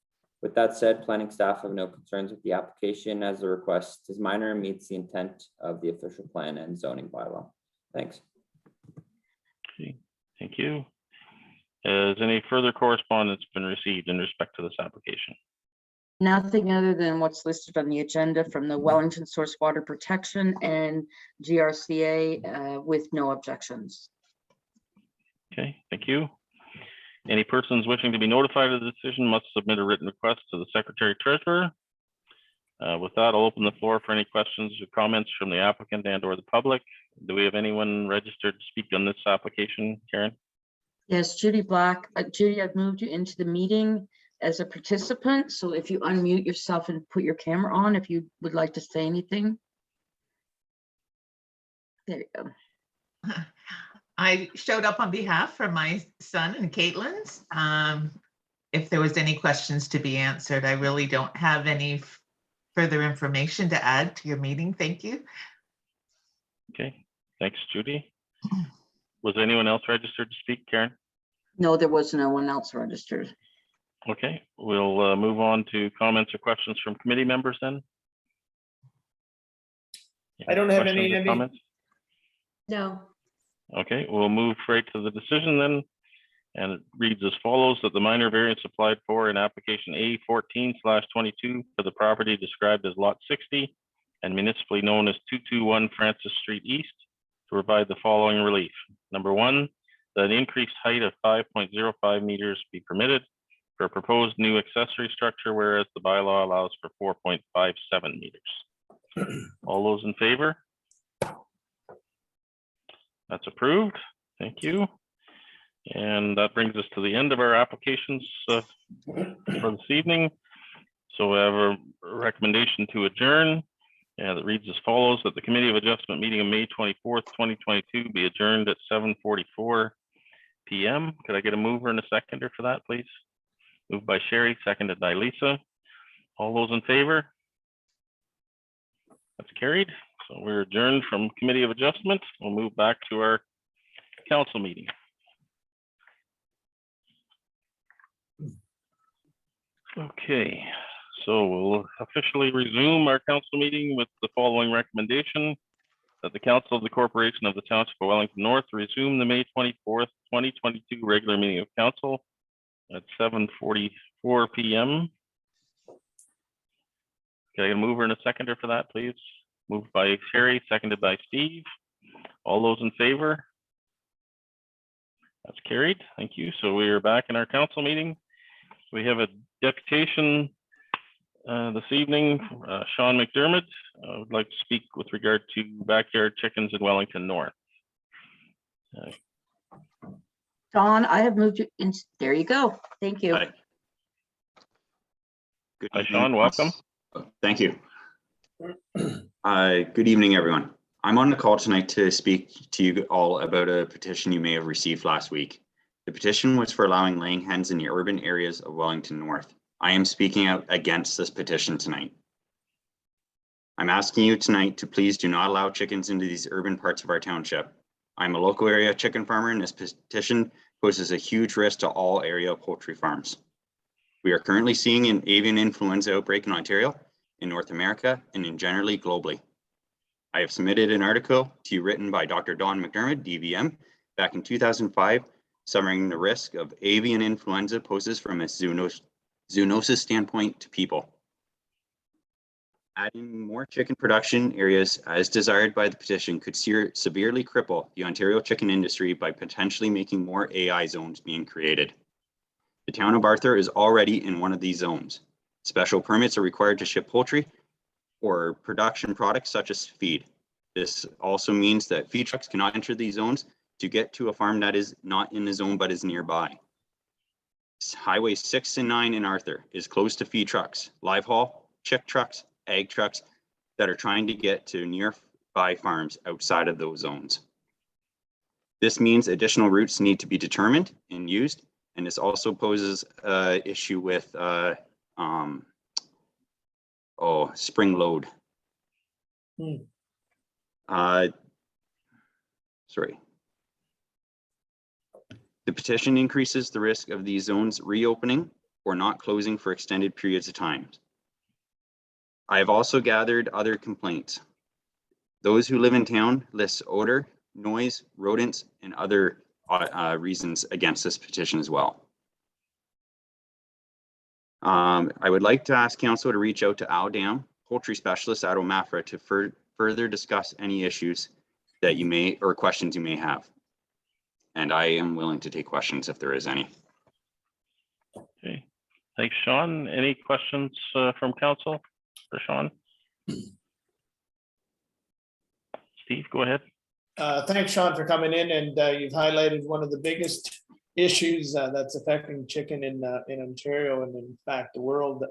With that said, planning staff have no concerns with the application, as the request is minor and meets the intent of the official plan and zoning bylaw. Thanks. Okay, thank you. Has any further correspondence been received in respect to this application? Nothing other than what's listed on the agenda from the Wellington Source Water Protection and GRCA with no objections. Okay, thank you. Any persons wishing to be notified of the decision must submit a written request to the Secretary Treasurer. With that, I'll open the floor for any questions or comments from the applicant and or the public. Do we have anyone registered to speak on this application, Karen? Yes, Judy Black. Judy, I've moved you into the meeting as a participant. So if you unmute yourself and put your camera on, if you would like to say anything. There you go. I showed up on behalf for my son and Caitlin's. If there was any questions to be answered, I really don't have any further information to add to your meeting. Thank you. Okay, thanks, Judy. Was anyone else registered to speak, Karen? No, there was no one else registered. Okay, we'll move on to comments or questions from committee members then. I don't have Questions any or comments. No. Okay, we'll move right to the decision then. And it reads as follows: that the minor variance applied for in application A14/22 for the property described as lot 60 and municipally known as 221 Francis Street East to provide the following relief. Number one, that an increased height of 5.05 meters be permitted for a proposed new accessory structure, whereas the bylaw allows for 4.57 meters. All those in favor? That's approved. Thank you. And that brings us to the end of our applications for this evening. So we have a recommendation to adjourn. And it reads as follows: that the Committee of Adjustment meeting of May 24th, 2022 be adjourned at 7:44 p.m. Could I get a mover and a seconder for that, please? Moved by Sherry, seconded by Lisa. All those in favor? That's carried. So we're adjourned from Committee of Adjustment. We'll move back to our council meeting. Okay, so we'll officially resume our council meeting with the following recommendation: that the Council of the Corporation of the Township of Wellington North resume the May 24th, 2022 regular meeting of council at 7:44 p.m. Can I get a mover and a seconder for that, please? Moved by Sherry, seconded by Steve. All those in favor? That's carried. Thank you. So we are back in our council meeting. We have a deputation this evening. Sean McDermott would like to speak with regard to backyard chickens in Wellington North. Don, I have moved you in. There you go. Thank you. Hi. Good Hi, evening. Sean. Welcome. Thank you. Good evening, everyone. I'm on the call tonight to speak to you all about a petition you may have received last week. The petition was for allowing laying hens in the urban areas of Wellington North. I am speaking out against this petition tonight. I'm asking you tonight to please do not allow chickens into these urban parts of our township. I'm a local area chicken farmer, and this petition poses a huge risk to all area poultry farms. We are currently seeing an avian influenza outbreak in Ontario, in North America, and in generally globally. I have submitted an article to you written by Dr. Don McDermott, DVM, back in 2005, summarizing the risk of avian influenza poses from a zoonosis standpoint to people. Adding more chicken production areas as desired by the petition could severely cripple the Ontario chicken industry by potentially making more AI zones being created. The town of Arthur is already in one of these zones. Special permits are required to ship poultry or production products such as feed. This also means that feed trucks cannot enter these zones to get to a farm that is not in the zone but is nearby. Highway 6 and 9 in Arthur is closed to feed trucks, live haul, chick trucks, ag trucks that are trying to get to nearby farms outside of those zones. This means additional routes need to be determined and used, and this also poses an issue with spring load. Sorry. The petition increases the risk of these zones reopening or not closing for extended periods of time. I have also gathered other complaints. Those who live in town list odor, noise, rodents, and other reasons against this petition as well. I would like to ask council to reach out to Al Dam, poultry specialist at Omafra, to further discuss any issues that you may, or questions you may have. And I am willing to take questions if there is any. Okay, thanks, Sean. Any questions from council for Sean? Steve, go ahead. Thanks, Sean, for coming in, and you've highlighted one of the biggest issues that's affecting chicken in Ontario and in fact the world.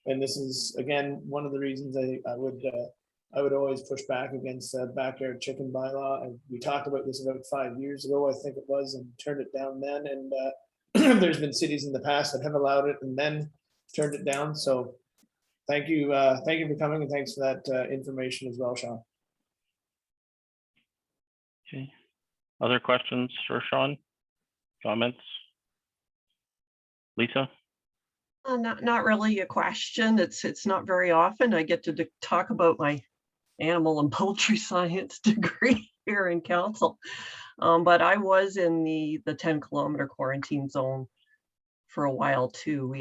And this is again one of the reasons I would always push back against backyard chicken bylaw. And we talked about this about 5 years ago, I think it was, and turned it down then. And there's been cities in the past that have allowed it and then turned it down. So thank you for coming, and thanks for that information as well, Sean. Okay. Other questions for Sean? Comments? Lisa? Not really a question. It's not very often I get to talk about my animal and poultry science degree here in council. But I was in the 10-kilometer quarantine zone for a while too.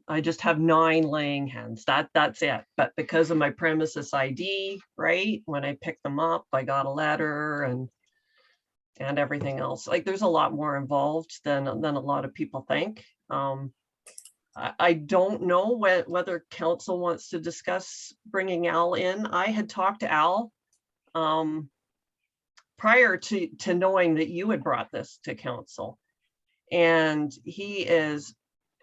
I just have 9 laying hens. That's it. But because of my premises ID, right? When I picked them up, I got a letter and everything else. Like there's a lot more involved than a lot of people think. I don't know whether council wants to discuss bringing Al in. I had talked to Al prior to knowing that you had brought this to council, and he is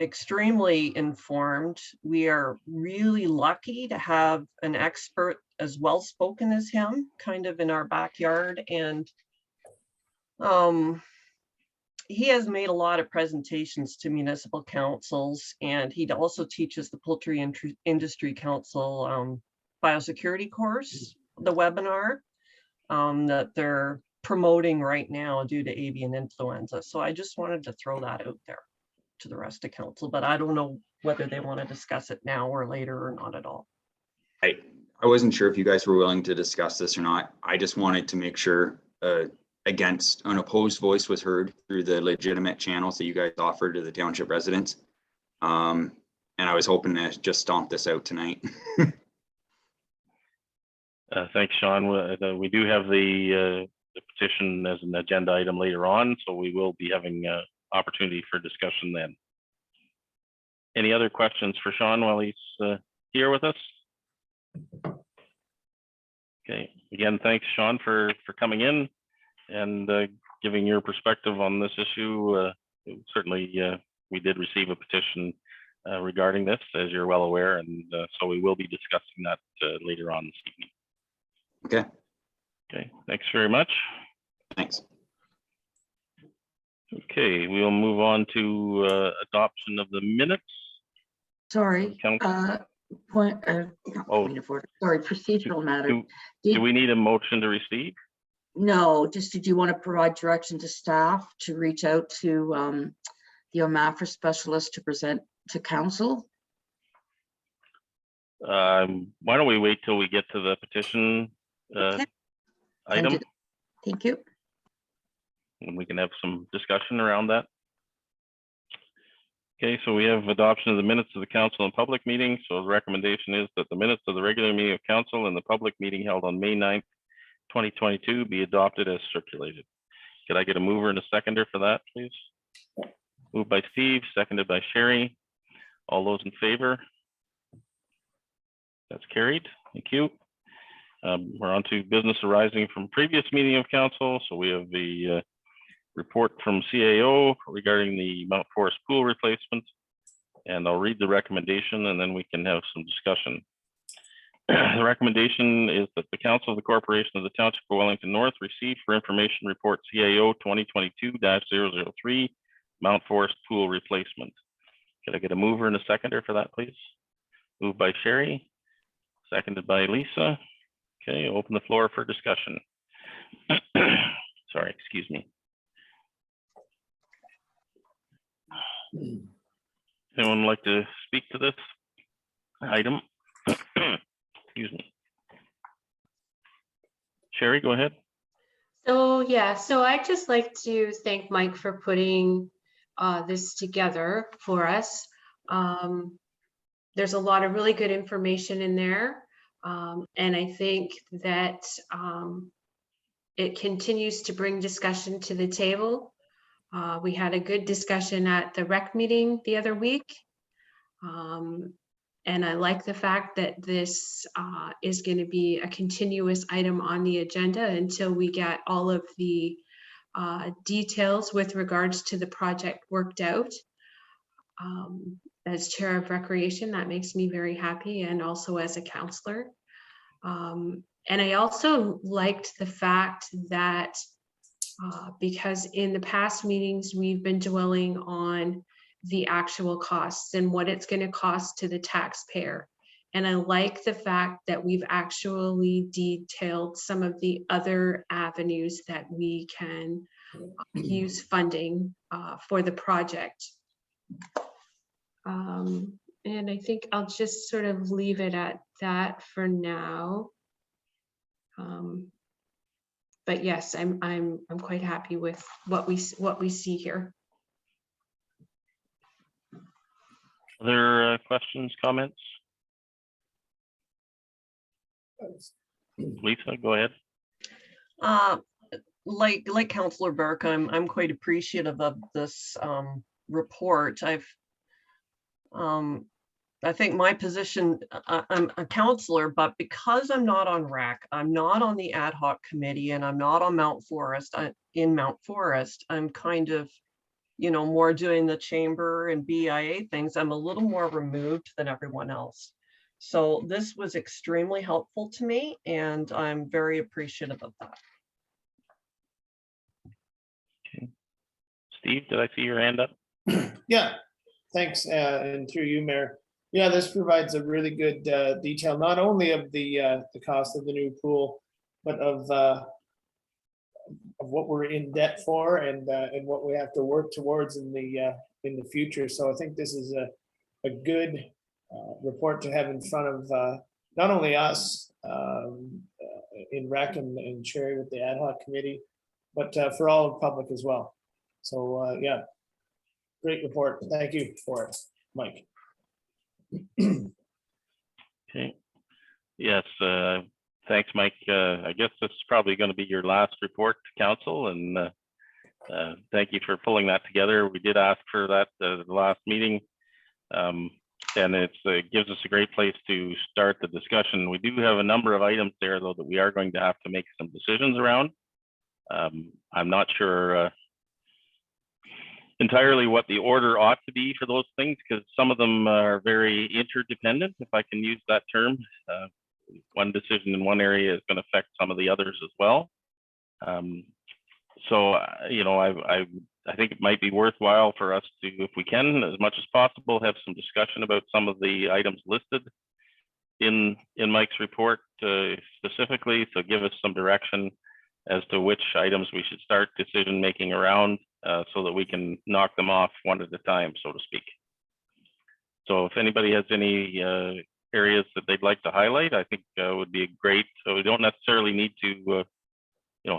extremely informed. We are really lucky to have an expert as well spoken as him kind of in our backyard, and he has made a lot of presentations to municipal councils, and he also teaches the Poultry Industry Council biosecurity course, the webinar that they're promoting right now due to avian influenza. So I just wanted to throw that out there to the rest of council, but I don't know whether they want to discuss it now or later or not at all. I wasn't sure if you guys were willing to discuss this or not. I just wanted to make sure against an opposed voice was heard through the legitimate channels that you guys offer to the township residents. And I was hoping to just stomp this out tonight. Thanks, Sean. We do have the petition as an agenda item later on, so we will be having opportunity for discussion then. Any other questions for Sean while he's here with us? Okay, again, thanks, Sean, for coming in and giving your perspective on this issue. Certainly, we did receive a petition regarding this, as you're well aware, and so we will be discussing that later on this evening. Okay. Okay, thanks very much. Thanks. Okay, we'll move on to adoption of the minutes. Sorry, Oh. sorry, procedural matter. Do we need a motion to receive? No, just did you want to provide direction to staff to reach out to the OMAFRA specialist to present to council? Why don't we wait till we get to the petition Okay. item, Thank you. and we can have some discussion around that. Okay, so we have adoption of the minutes of the council and public meeting. So the recommendation is that the minutes of the regular meeting of council and the public meeting held on May 9th, 2022 be adopted as circulated. Could I get a mover and a seconder for that, please? Moved by Steve, seconded by Sherry. All those in favor? That's carried. Thank you. We're on to business arising from previous meeting of council. So we have the report from CAO regarding the Mount Forest pool replacement. And I'll read the recommendation and then we can have some discussion. The recommendation is that the Council of the Corporation of the Township of Wellington North receive for information report CAO 2022-003 Mount Forest pool replacement. Could I get a mover and a seconder for that, please? Moved by Sherry, seconded by Lisa. Okay, open the floor for discussion. Sorry, excuse me. Anyone like to speak to this item? Excuse me. Sherry, go ahead. So yeah, so I'd just like to thank Mike for putting this together for us. There's a lot of really good information in there. And I think that it continues to bring discussion to the table. We had a good discussion at the rec meeting the other week. And I like the fact that this is going to be a continuous item on the agenda until we get all of the details with regards to the project worked out. As chair of recreation, that makes me very happy, and also as a counselor. And I also liked the fact that because in the past meetings, we've been dwelling on the actual costs and what it's going to cost to the taxpayer. And I like the fact that we've actually detailed some of the other avenues that we can use funding for the project. And I think I'll just sort of leave it at that for now. But yes, I'm quite happy with what we see here. Other questions, comments? Lisa, go ahead. Like Councillor Burke, I'm quite appreciative of this report. I think my position, I'm a counselor, but because I'm not on RAC, I'm not on the ad hoc committee, and I'm not on Mount Forest, in Mount Forest, I'm kind of, more doing the chamber and BIA things. I'm a little more removed than everyone else. So this was extremely helpful to me, and I'm very appreciative of that. Okay. Steve, did I see your hand up? Yeah, thanks, and through you, Mayor. Yeah, this provides a really good detail, not only of the cost of the new pool, but of what we're in debt for and what we have to work towards in the future. So I think this is a good report to have in front of not only us in REC and Sherry with the ad hoc committee, but for all of the public as well. So yeah, great report. Thank you for it, Mike. Okay. Yes, thanks, Mike. I guess this is probably going to be your last report to council, and thank you for pulling that together. We did ask for that the last meeting, and it gives us a great place to start the discussion. We do have a number of items there, though, that we are going to have to make some decisions around. I'm not sure entirely what the order ought to be for those things, because some of them are very interdependent, if I can use that term. One decision in one area is going to affect some of the others as well. So, I think it might be worthwhile for us to, if we can, as much as possible, have some discussion about some of the items listed in Mike's report specifically, so give us some direction as to which items we should start decision-making around, so that we can knock them off one at a time, so to speak. So if anybody has any areas that they'd like to highlight, I think would be great. So we don't necessarily need to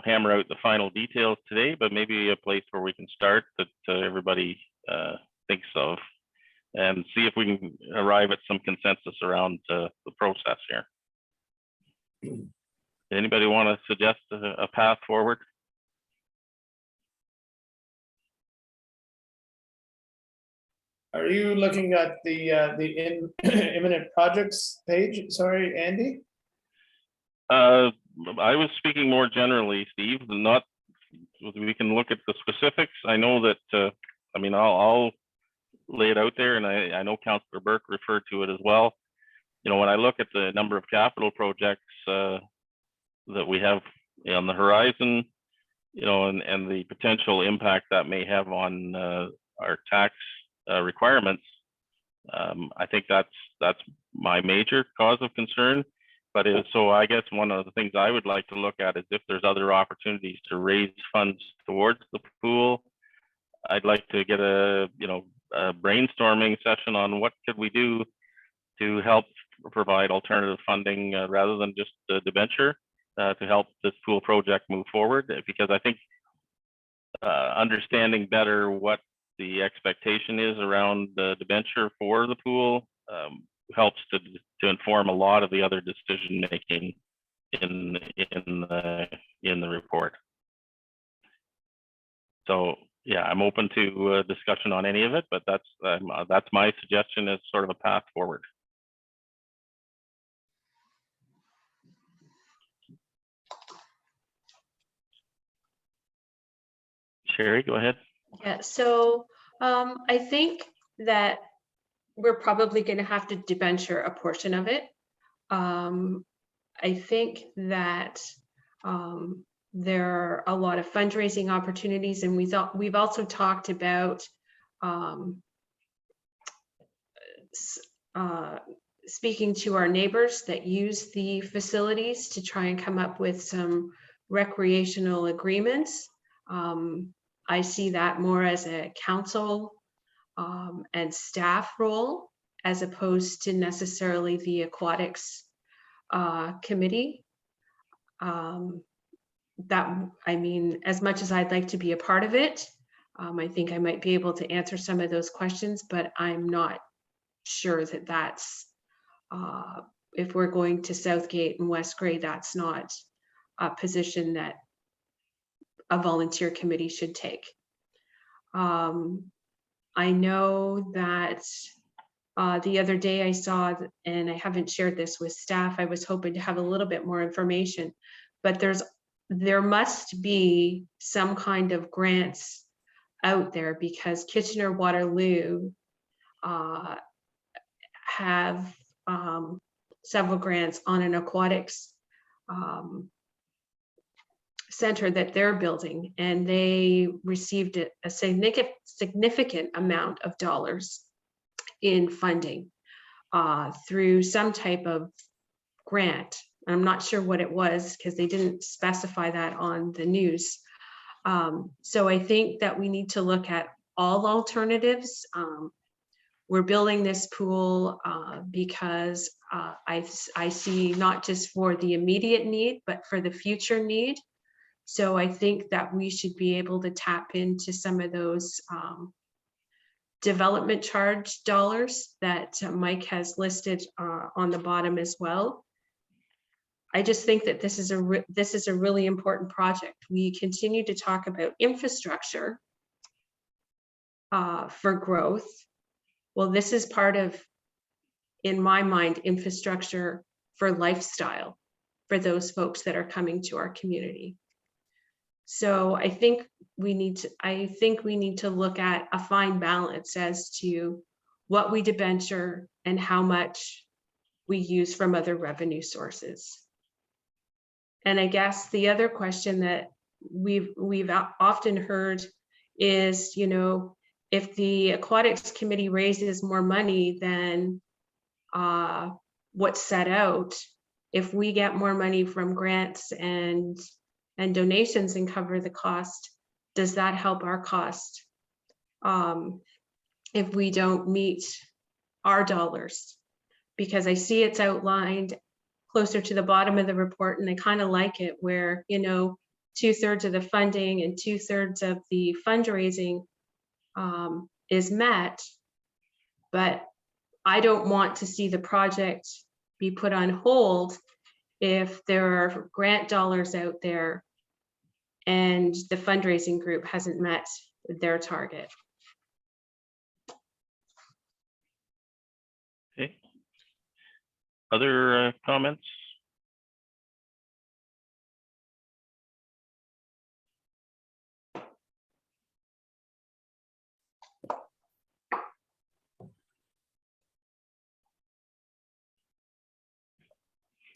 hammer out the final details today, but maybe a place where we can start that everybody thinks of, and see if we can arrive at some consensus around the process here. Anybody want to suggest a path forward? Are you looking at the imminent projects page? Sorry, Andy? I was speaking more generally, Steve, not, we can look at the specifics. I know that, I mean, I'll lay it out there, and I know Councillor Burke referred to it as well. When I look at the number of capital projects that we have on the horizon, and the potential impact that may have on our tax requirements, I think that's my major cause of concern. But so I guess one of the things I would like to look at is if there's other opportunities to raise funds towards the pool. I'd like to get a brainstorming session on what could we do to help provide alternative funding rather than just the debenture to help this pool project move forward. Because I think understanding better what the expectation is around the debenture for the pool helps to inform a lot of the other decision making in the report. So yeah, I'm open to discussion on any of it, but that's my suggestion as sort of a path forward. Sherry, go ahead. Yeah, so I think that we're probably going to have to debenture a portion of it. I think that there are a lot of fundraising opportunities, and we've also talked about speaking to our neighbors that use the facilities to try and come up with some recreational agreements. I see that more as a council and staff role, as opposed to necessarily the aquatics committee. I mean, as much as I'd like to be a part of it, I think I might be able to answer some of those questions, but I'm not sure that that's, if we're going to Southgate and West Gray, that's not a position that a volunteer committee should take. I know that the other day I saw, and I haven't shared this with staff, I was hoping to have a little bit more information, but there must be some kind of grants out there, because Kitchener-Waterloo have several grants on an aquatics center that they're building, and they received a significant amount of dollars in funding through some type of grant. I'm not sure what it was, because they didn't specify that on the news. So I think that we need to look at all alternatives. We're building this pool because I see not just for the immediate need, but for the future need. So I think that we should be able to tap into some of those development charge dollars that Mike has listed on the bottom as well. I just think that this is a really important project. We continue to talk about infrastructure for growth. Well, this is part of, in my mind, infrastructure for lifestyle for those folks that are coming to our community. So I think we need to look at a fine balance as to what we debenture and how much we use from other revenue sources. And I guess the other question that we've often heard is, if the aquatics committee raises more money than what's set out, if we get more money from grants and and donations and cover the cost, does that help our cost? If we don't meet our dollars? Because I see it's outlined closer to the bottom of the report, and I kind of like it where, you know, 2/3 of the funding and 2/3 of the fundraising is met. But I don't want to see the project be put on hold if there are grant dollars out there and the fundraising group hasn't met their target. Okay. Other comments?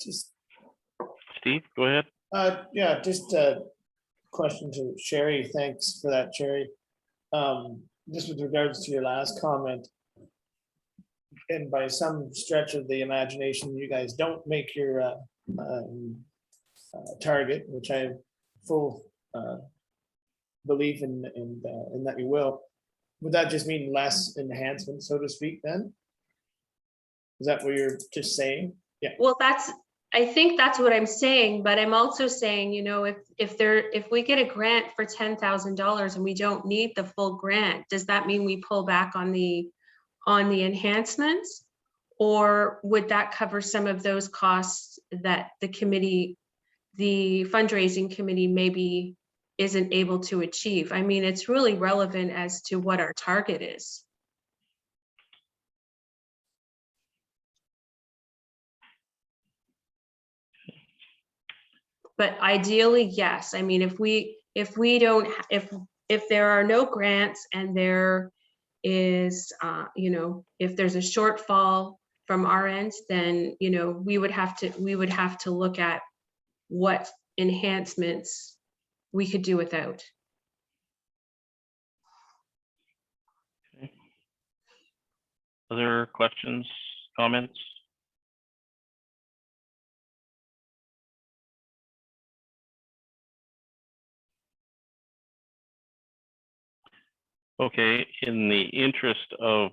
Just, Steve, go ahead. yeah, just a question to Sherry. Thanks for that, Sherry. Just with regards to your last comment, and by some stretch of the imagination, you guys don't make your target, which I have full belief in that you will. Would that just mean less enhancement, so to speak, then? Is that what you're just saying? Yeah. Well, I think that's what I'm saying, but I'm also saying, you know, if we get a grant for $10,000 and we don't need the full grant, does that mean we pull back on the enhancements? Or would that cover some of those costs that the fundraising committee maybe isn't able to achieve? I mean, it's really relevant as to what our target is. But ideally, yes. I mean, if there are no grants and there is, you know, if there's a shortfall from our end, then, you know, we would have to look at what enhancements we could do without. Okay. Other questions, comments? Okay, in the interest of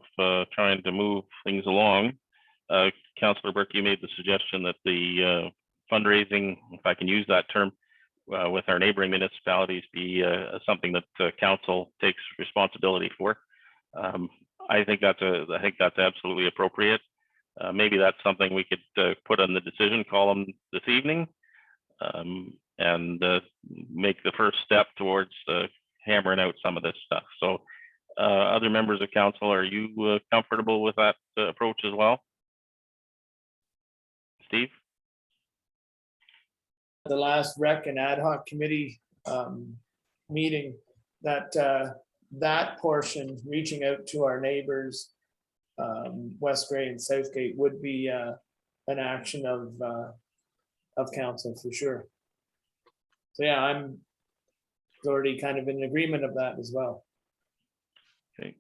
trying to move things along, Councillor Burke, you made the suggestion that the fundraising, if I can use that term, with our neighboring municipalities be something that council takes responsibility for. I think that's absolutely appropriate. Maybe that's something we could put on the decision column this evening, and make the first step towards hammering out some of this stuff. So other members of council, are you comfortable with that approach as well? Steve? The last rec and ad hoc committee meeting, that portion, reaching out to our neighbors, West Gray and Southgate, would be an action of council for sure. So yeah, I'm already kind of in agreement of that as well. Okay.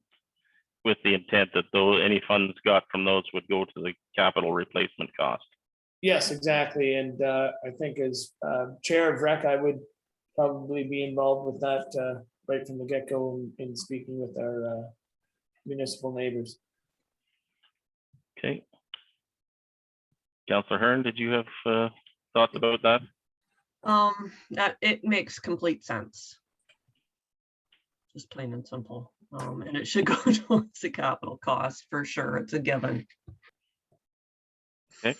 With the intent that though any funds got from those would go to the capital replacement cost. Yes, exactly. And I think as chair of rec, I would probably be involved with that right from the get-go in speaking with our municipal neighbors. Okay. Councillor Hearn, did you have thoughts about that? That it makes complete sense. Just plain and simple. And it should go towards the capital cost for sure. It's a given. Okay.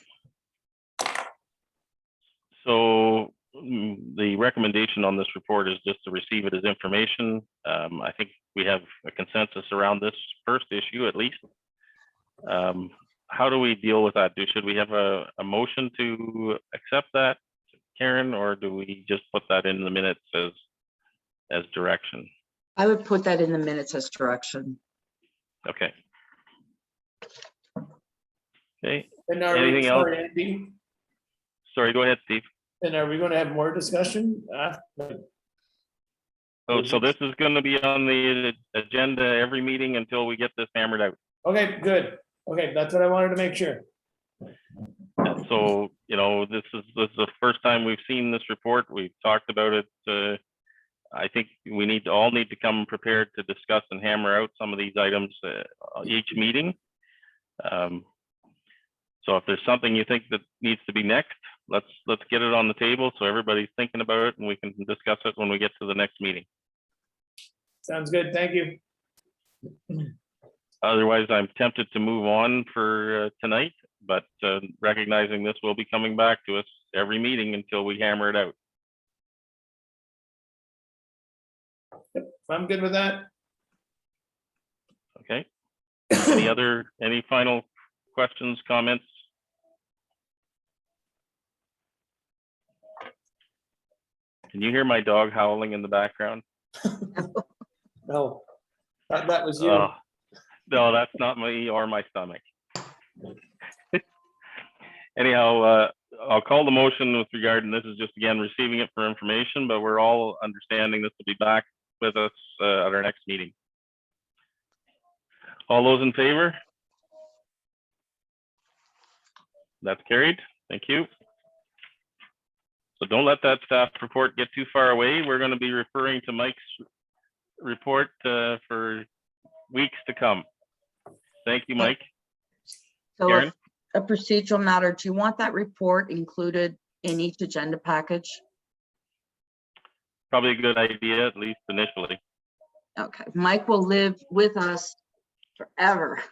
So the recommendation on this report is just to receive it as information. I think we have a consensus around this first issue at least. How do we deal with that? Should we have a motion to accept that, Karen, or do we just put that in the minutes as direction? I would put that in the minutes as direction. Okay. Okay. And Anything else? sorry, Andy, Sorry, go ahead, Steve. and are we going to have more discussion? Oh, so this is going to be on the agenda every meeting until we get this hammered out. Okay, good. Okay, that's what I wanted to make sure. So, you know, this is the first time we've seen this report. We've talked about it. I think we all need to come prepared to discuss and hammer out some of these items each meeting. So if there's something you think that needs to be next, let's get it on the table so everybody's thinking about it and we can discuss it when we get to the next meeting. Sounds good. Thank you. Otherwise, I'm tempted to move on for tonight, but recognizing this will be coming back to us every meeting until we hammer it out. I'm good with that. Okay. Any final questions, comments? Can you hear my dog howling in the background? No, that was you. No, that's not me or my stomach. Anyhow, I'll call the motion with regard, and this is just again receiving it for information, but we're all understanding this will be back with us at our next meeting. All those in favor? That's carried. Thank you. So don't let that staff report get too far away. We're going to be referring to Mike's report for weeks to come. Thank you, Mike. So Karen? a procedural matter, do you want that report included in each agenda package? Probably a good idea, at least initially. Okay, Mike will live with us forever.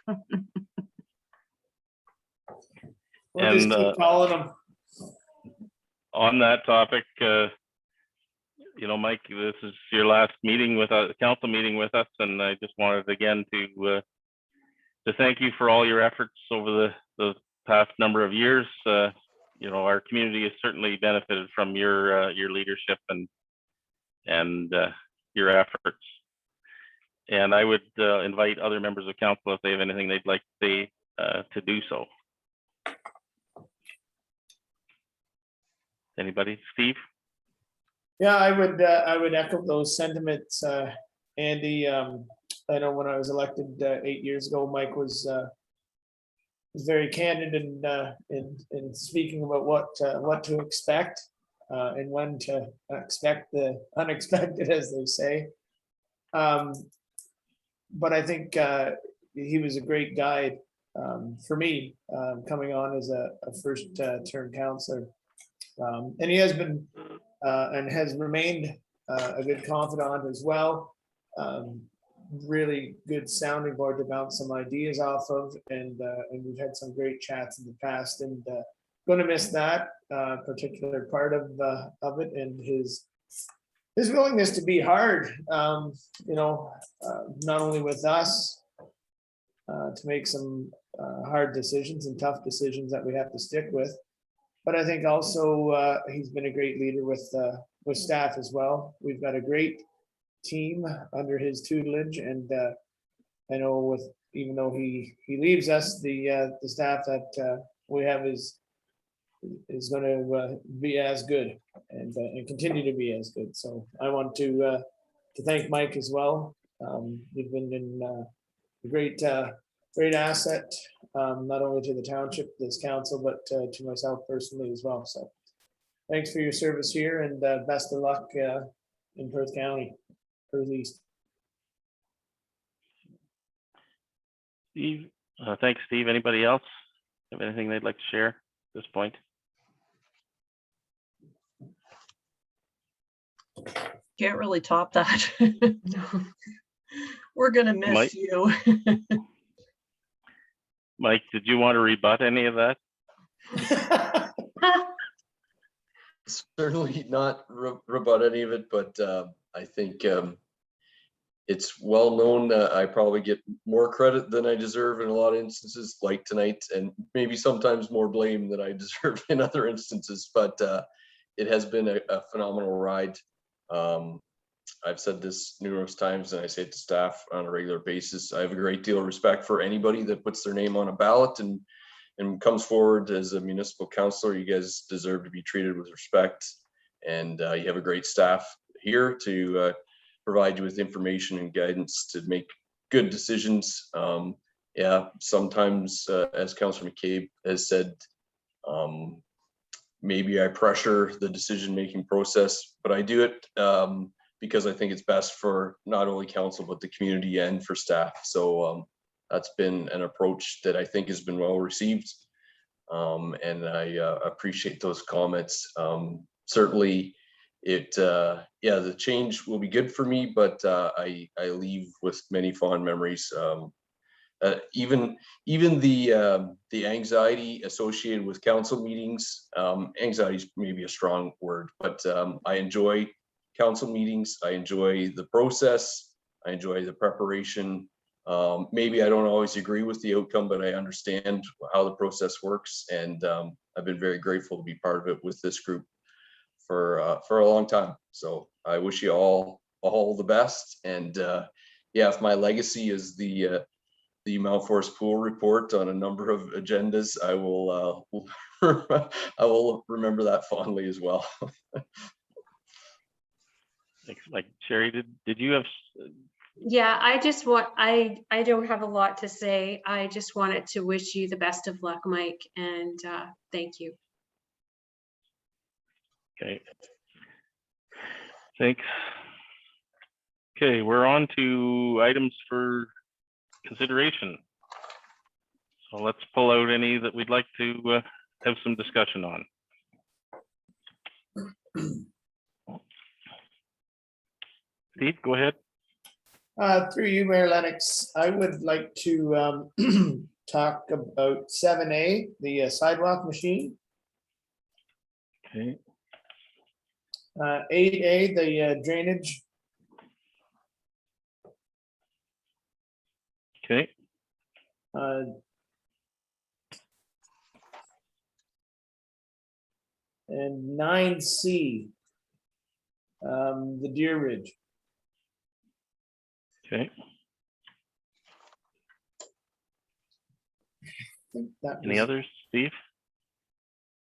We'll just keep calling them. On that topic, you know, Mike, this is your last meeting with a council meeting with us, and I just wanted again to thank you for all your efforts over the past number of years. You know, our community has certainly benefited from your leadership and your efforts. And I would invite other members of council if they have anything they'd like to say to do so. Anybody? Steve? Yeah, I would echo those sentiments, Andy. I know when I was elected 8 years ago, Mike was very candid in speaking about what to expect and when to expect the unexpected, as they say. But I think he was a great guide for me coming on as a first term councillor. And he has been and has remained a good confidant as well. Really good sounding board to bounce some ideas off of, and we've had some great chats in the past, and going to miss that particular part of it, and his willingness to be hard, you know, not only with us to make some hard decisions and tough decisions that we have to stick with, but I think also he's been a great leader with staff as well. We've got a great team under his tutelage, and I know even though he leaves us, the staff that we have is going to be as good and continue to be as good. So I want to thank Mike as well. You've been a great asset, not only to the township, this council, but to myself personally as well. So thanks for your service here, and best of luck in Perth County, Perth East. Steve, thanks, Steve. Anybody else have anything they'd like to share at this point? Can't really top that. We're gonna miss Mike? you. Mike, did you want to rebut any of that? Certainly not rebut any of it, but I think it's well known I probably get more credit than I deserve in a lot of instances, like tonight, and maybe sometimes more blame than I deserve in other instances, but it has been a phenomenal ride. I've said this numerous times, and I say it to staff on a regular basis. I have a great deal of respect for anybody that puts their name on a ballot and comes forward as a municipal councillor. You guys deserve to be treated with respect, and you have a great staff here to provide you with information and guidance to make good decisions. Yeah, sometimes, as Councillor McCabe has said, Maybe I pressure the decision-making process, but I do it because I think it's best for not only council, but the community and for staff. So that's been an approach that I think has been well received. And I appreciate those comments. Certainly yeah, the change will be good for me, but I leave with many fond memories. Even the anxiety associated with council meetings, anxiety is maybe a strong word, but I enjoy council meetings. I enjoy the process. I enjoy the preparation. Maybe I don't always agree with the outcome, but I understand how the process works. And I've been very grateful to be part of it with this group for a long time. So I wish you all the best. And yeah, if my legacy is the Mount Forest Pool report on a number of agendas, I will I will remember that fondly as well. Thanks. Like Sherry, did you have? Yeah, I don't have a lot to say. I just wanted to wish you the best of luck, Mike, and thank you. Okay. Thanks. Okay, we're on to items for consideration. So let's pull out any that we'd like to have some discussion on. Steve, go ahead. Through you, Mayor Lennox, I would like to talk about 7A, the sidewalk machine. Okay. 8A, the drainage. Okay. And 9C, the Deer Ridge. Okay. Any others, Steve?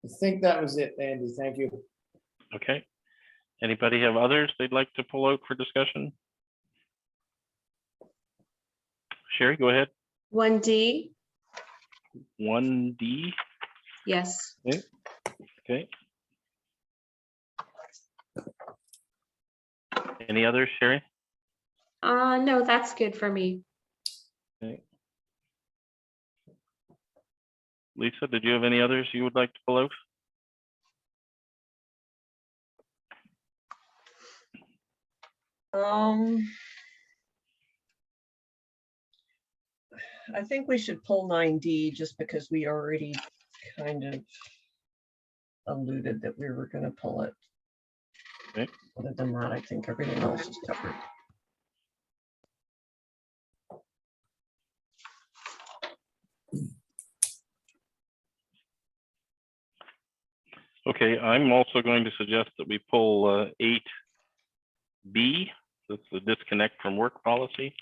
I think that was it, Andy. Thank you. Okay. Anybody have others they'd like to pull out for discussion? Sherry, go ahead. 1D, 1D. yes. Okay. Okay. Any others, Sherry? No, that's good for me. Okay. Lisa, did you have any others you would like to pull out? I think we should pull 9D just because we already kind of alluded that we were going to pull it. Okay. Other than that, I think everything else is covered. Okay, I'm also going to suggest that we pull 8B, that's the disconnect from work policy.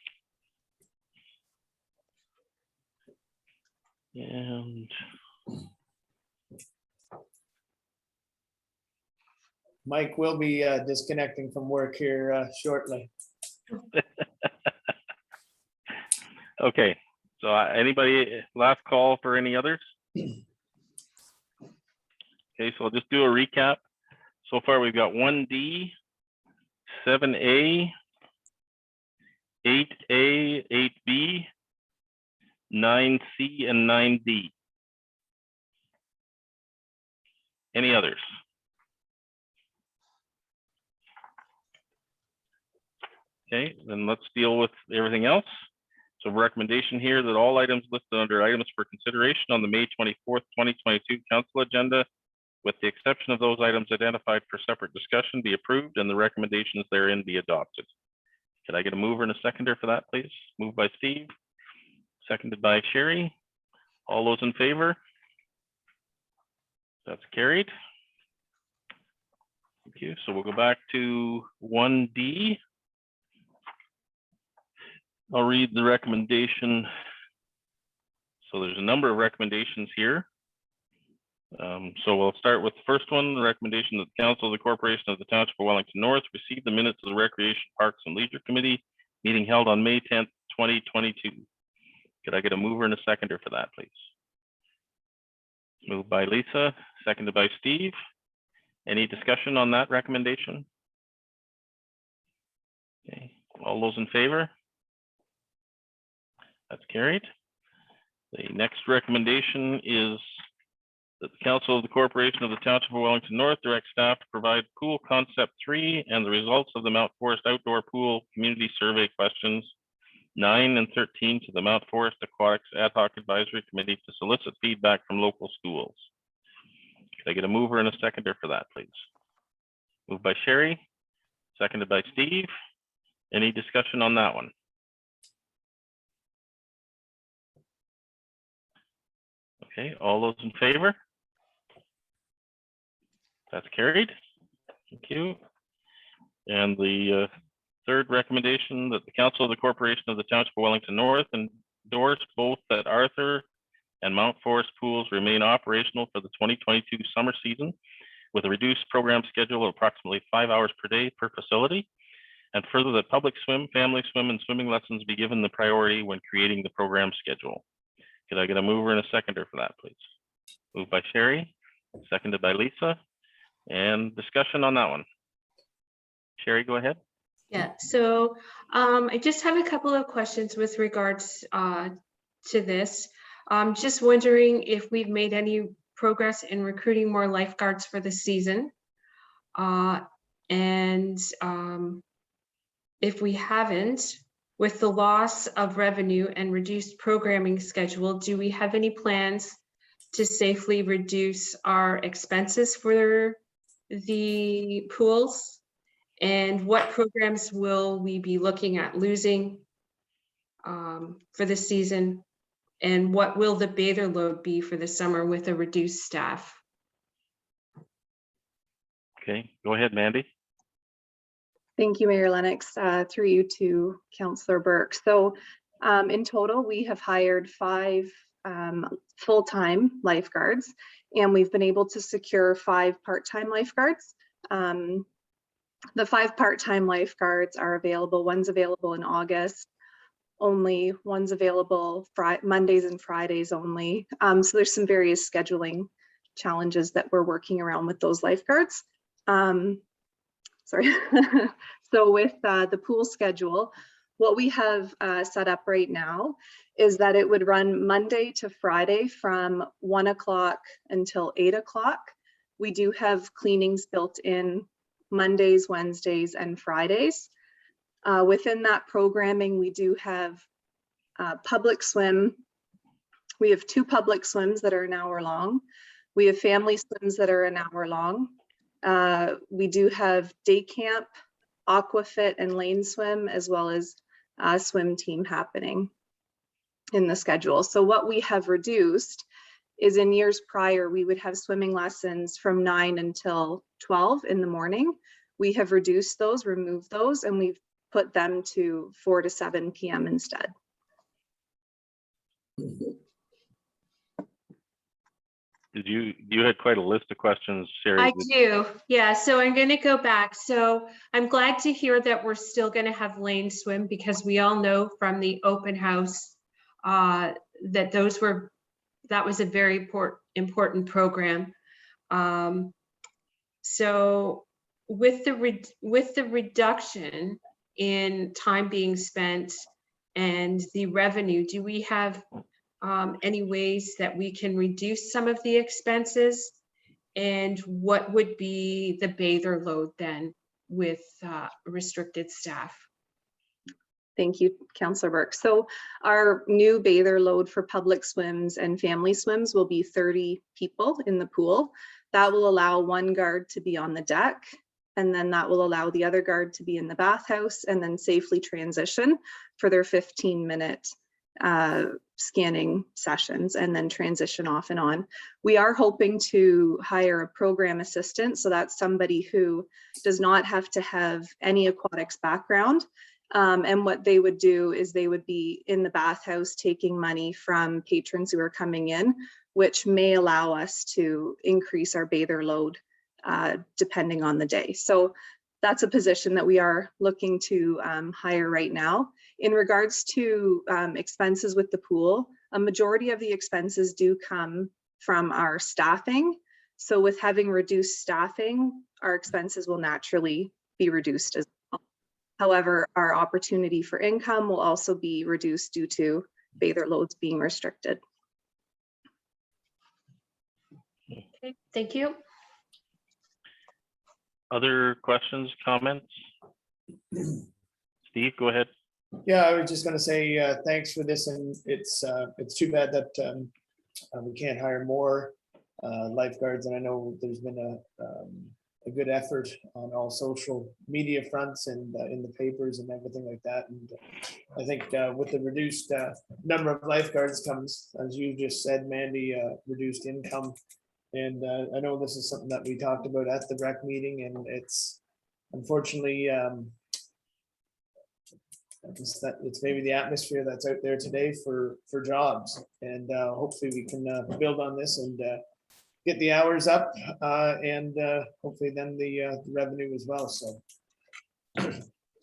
And Mike will be disconnecting from work here shortly. okay, so anybody last call for any others? Okay, so I'll just do a recap. So far, we've got 1D, 7A, 8A, 8B, 9C, and 9D. Any others? Okay, then let's deal with everything else. So recommendation here that all items listed under items for consideration on the May 24th, 2022 council agenda, with the exception of those items identified for separate discussion, be approved and the recommendations therein be adopted. Could I get a mover and a seconder for that, please? Moved by Steve, seconded by Sherry. All those in favor? That's carried. Thank you. So we'll go back to 1D. I'll read the recommendation. So there's a number of recommendations here. So we'll start with the first one, the recommendation that the Council of the Corporation of the Township of Wellington North receive the minutes of the Recreation, Parks and Leisure Committee meeting held on May 10th, 2022. Could I get a mover and a seconder for that, please? Moved by Lisa, seconded by Steve. Any discussion on that recommendation? Okay, all those in favor? That's carried. The next recommendation is that the Council of the Corporation of the Township of Wellington North direct staff to provide pool concept 3 and the results of the Mount Forest Outdoor Pool Community Survey questions 9 and 13 to the Mount Forest Aquatics Ad Hoc Advisory Committee to solicit feedback from local schools. Could I get a mover and a seconder for that, please? Moved by Sherry, seconded by Steve. Any discussion on that one? Okay, all those in favor? That's carried. Thank you. And the third recommendation that the Council of the Corporation of the Township of Wellington North endorse both that Arthur and Mount Forest pools remain operational for the 2022 summer season with a reduced program schedule of approximately 5 hours per day per facility. And further, that public swim, family swim, and swimming lessons be given the priority when creating the program schedule. Could I get a mover and a seconder for that, please? Moved by Sherry, seconded by Lisa. And discussion on that one. Sherry, go ahead. Yeah, so I just have a couple of questions with regards to this. Just wondering if we've made any progress in recruiting more lifeguards for the season. And if we haven't, with the loss of revenue and reduced programming schedule, do we have any plans to safely reduce our expenses for the pools? And what programs will we be looking at losing for the season? And what will the bather load be for the summer with a reduced staff? Okay, go ahead, Mandy. Thank you, Mayor Lennox, through you to Councillor Burke. So in total, we have hired 5 full-time lifeguards, and we've been able to secure 5 part-time lifeguards. The 5 part-time lifeguards are available. One's available in August only, one's available Mondays and Fridays only. So there's some various scheduling challenges that we're working around with those lifeguards. Sorry. So with the pool schedule, what we have set up right now is that it would run Monday to Friday from 1 o'clock until 8 o'clock. We do have cleanings built in Mondays, Wednesdays, and Fridays. Within that programming, we do have public swim. We have 2 public swims that are an hour long. We have family swims that are an hour long. We do have day camp, aquafit, and lane swim, as well as swim team happening in the schedule. So what we have reduced is in years prior, we would have swimming lessons from 9 until 12 in the morning. We have reduced those, removed those, and we've put them to 4 to 7 p.m. instead. You had quite a list of questions, Sherry. I do, yeah, so I'm going to go back. So I'm glad to hear that we're still going to have lane swim, because we all know from the open house that that was a very important program. So with the reduction in time being spent and the revenue, do we have any ways that we can reduce some of the expenses? And what would be the bather load then with restricted staff? Thank you, Councillor Burke. So our new bather load for public swims and family swims will be 30 people in the pool. That will allow 1 guard to be on the deck, and then that will allow the other guard to be in the bathhouse and then safely transition for their 15-minute scanning sessions and then transition off and on. We are hoping to hire a program assistant, so that's somebody who does not have to have any aquatics background. And what they would do is they would be in the bathhouse taking money from patrons who are coming in, which may allow us to increase our bather load depending on the day. So that's a position that we are looking to hire right now. In regards to expenses with the pool, a majority of the expenses do come from our staffing. So with having reduced staffing, our expenses will naturally be reduced as well. However, our opportunity for income will also be reduced due to bather loads being restricted. Okay, thank you. Other questions, comments? Steve, go ahead. Yeah, I was just gonna say, thanks for this, and it's too bad that we can't hire more lifeguards, and I know there's been a good effort on all social media fronts and in the papers and everything like that, and I think with the reduced number of lifeguards comes, as you just said, Mandy, reduced income, and I know this is something that we talked about at the rec meeting, and it's unfortunately it's maybe the atmosphere that's out there today for jobs, and hopefully we can build on this and get the hours up, and hopefully then the revenue as well. So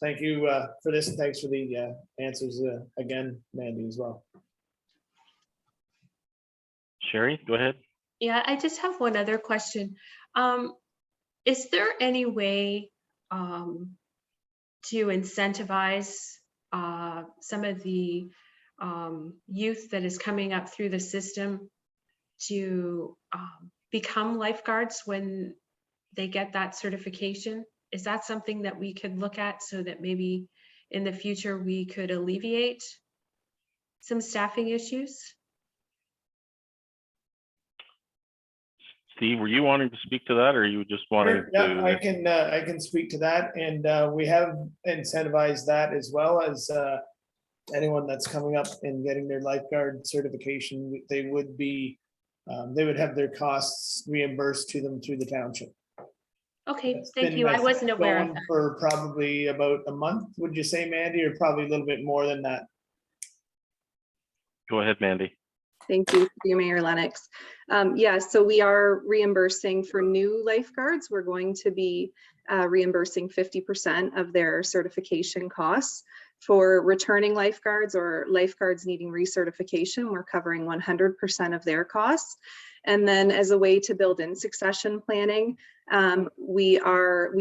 thank you for this, and thanks for the answers again, Mandy, as well. Sherry, go ahead. Yeah, I just have one other question. Is there any way to incentivize some of the youth that is coming up through the system to become lifeguards when they get that certification? Is that something that we could look at so that maybe in the future we could alleviate some staffing issues? Steve, were you wanting to speak to that, or you just wanting Yeah, to? I can speak to that, and we have incentivized that as well as anyone that's coming up and getting their lifeguard certification. They would be they would have their costs reimbursed to them through the township. Okay, It's thank been, you. I think, wasn't aware of going that. for probably about a month, would you say, Mandy, or probably a little bit more than that? Go ahead, Mandy. Thank you, Mayor Lennox. Yeah, so we are reimbursing for new lifeguards. We're going to be reimbursing 50% of their certification costs. For returning lifeguards or lifeguards needing recertification, we're covering 100% of their costs. And then as a way to build in succession planning, we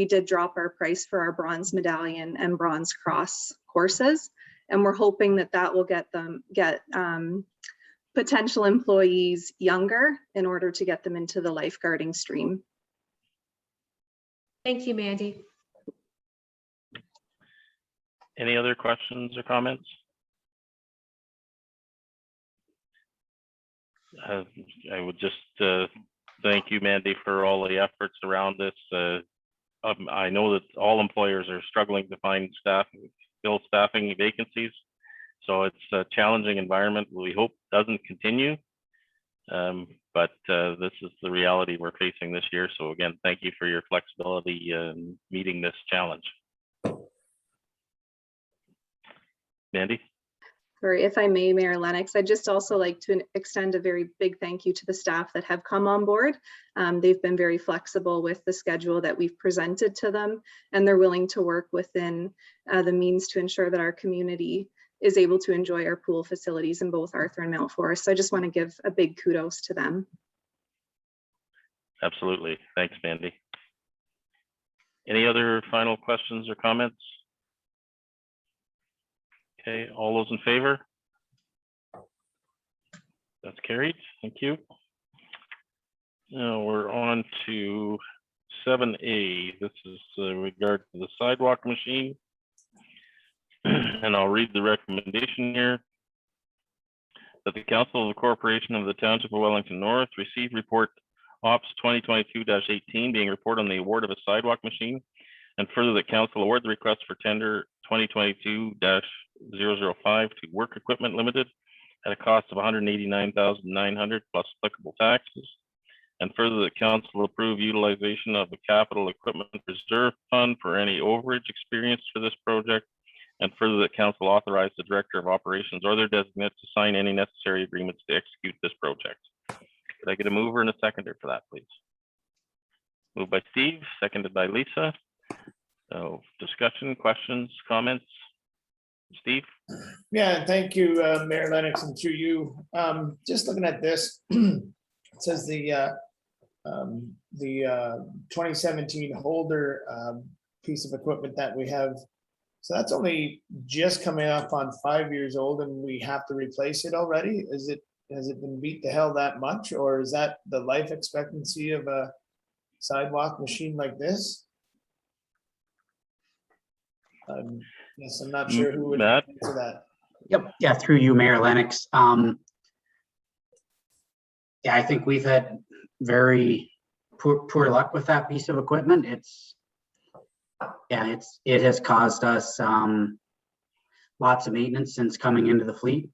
did drop our price for our bronze medallion and bronze cross courses. And we're hoping that that will get potential employees younger in order to get them into the lifeguarding stream. Thank you, Mandy. Any other questions or comments? I would just thank you, Mandy, for all the efforts around this. I know that all employers are struggling to find staff, fill staffing vacancies. So it's a challenging environment. We hope doesn't continue, but this is the reality we're facing this year. So again, thank you for your flexibility in meeting this challenge. Mandy? Sorry, if I may, Mayor Lennox, I'd just also like to extend a very big thank you to the staff that have come on board. They've been very flexible with the schedule that we've presented to them, and they're willing to work within the means to ensure that our community is able to enjoy our pool facilities in both Arthur and Mount Forest. So I just want to give a big kudos to them. Absolutely. Thanks, Mandy. Any other final questions or comments? Okay, all those in favor? That's carried. Thank you. Now we're on to 7A. This is regard to the sidewalk machine. And I'll read the recommendation here. That the Council of the Corporation of the Township of Wellington North receive report Ops 2022-18 being report on the award of a sidewalk machine, and further that Council award the request for tender 2022-005 to Work Equipment Limited at a cost of $189,900 plus applicable taxes, and further that Council approve utilization of the Capital Equipment Reserve Fund for any overage experienced for this project, and further that Council authorize the Director of Operations or their designate to sign any necessary agreements to execute this project. Could I get a mover and a seconder for that, please? Moved by Steve, seconded by Lisa. So discussion, questions, comments? Steve? Yeah, thank you, Mayor Lennox, and through you. Just looking at this, it says the 2017 holder piece of equipment that we have. So that's only just coming up on 5 years old and we have to replace it already? Has it been beat to hell that much, or is that the life expectancy of a sidewalk machine like this? Yes, I'm not sure who would Matt? answer that. Yep, yeah, through you, Mayor Lennox. Yeah, I think we've had very poor luck with that piece of equipment. It has caused us lots of maintenance since coming into the fleet.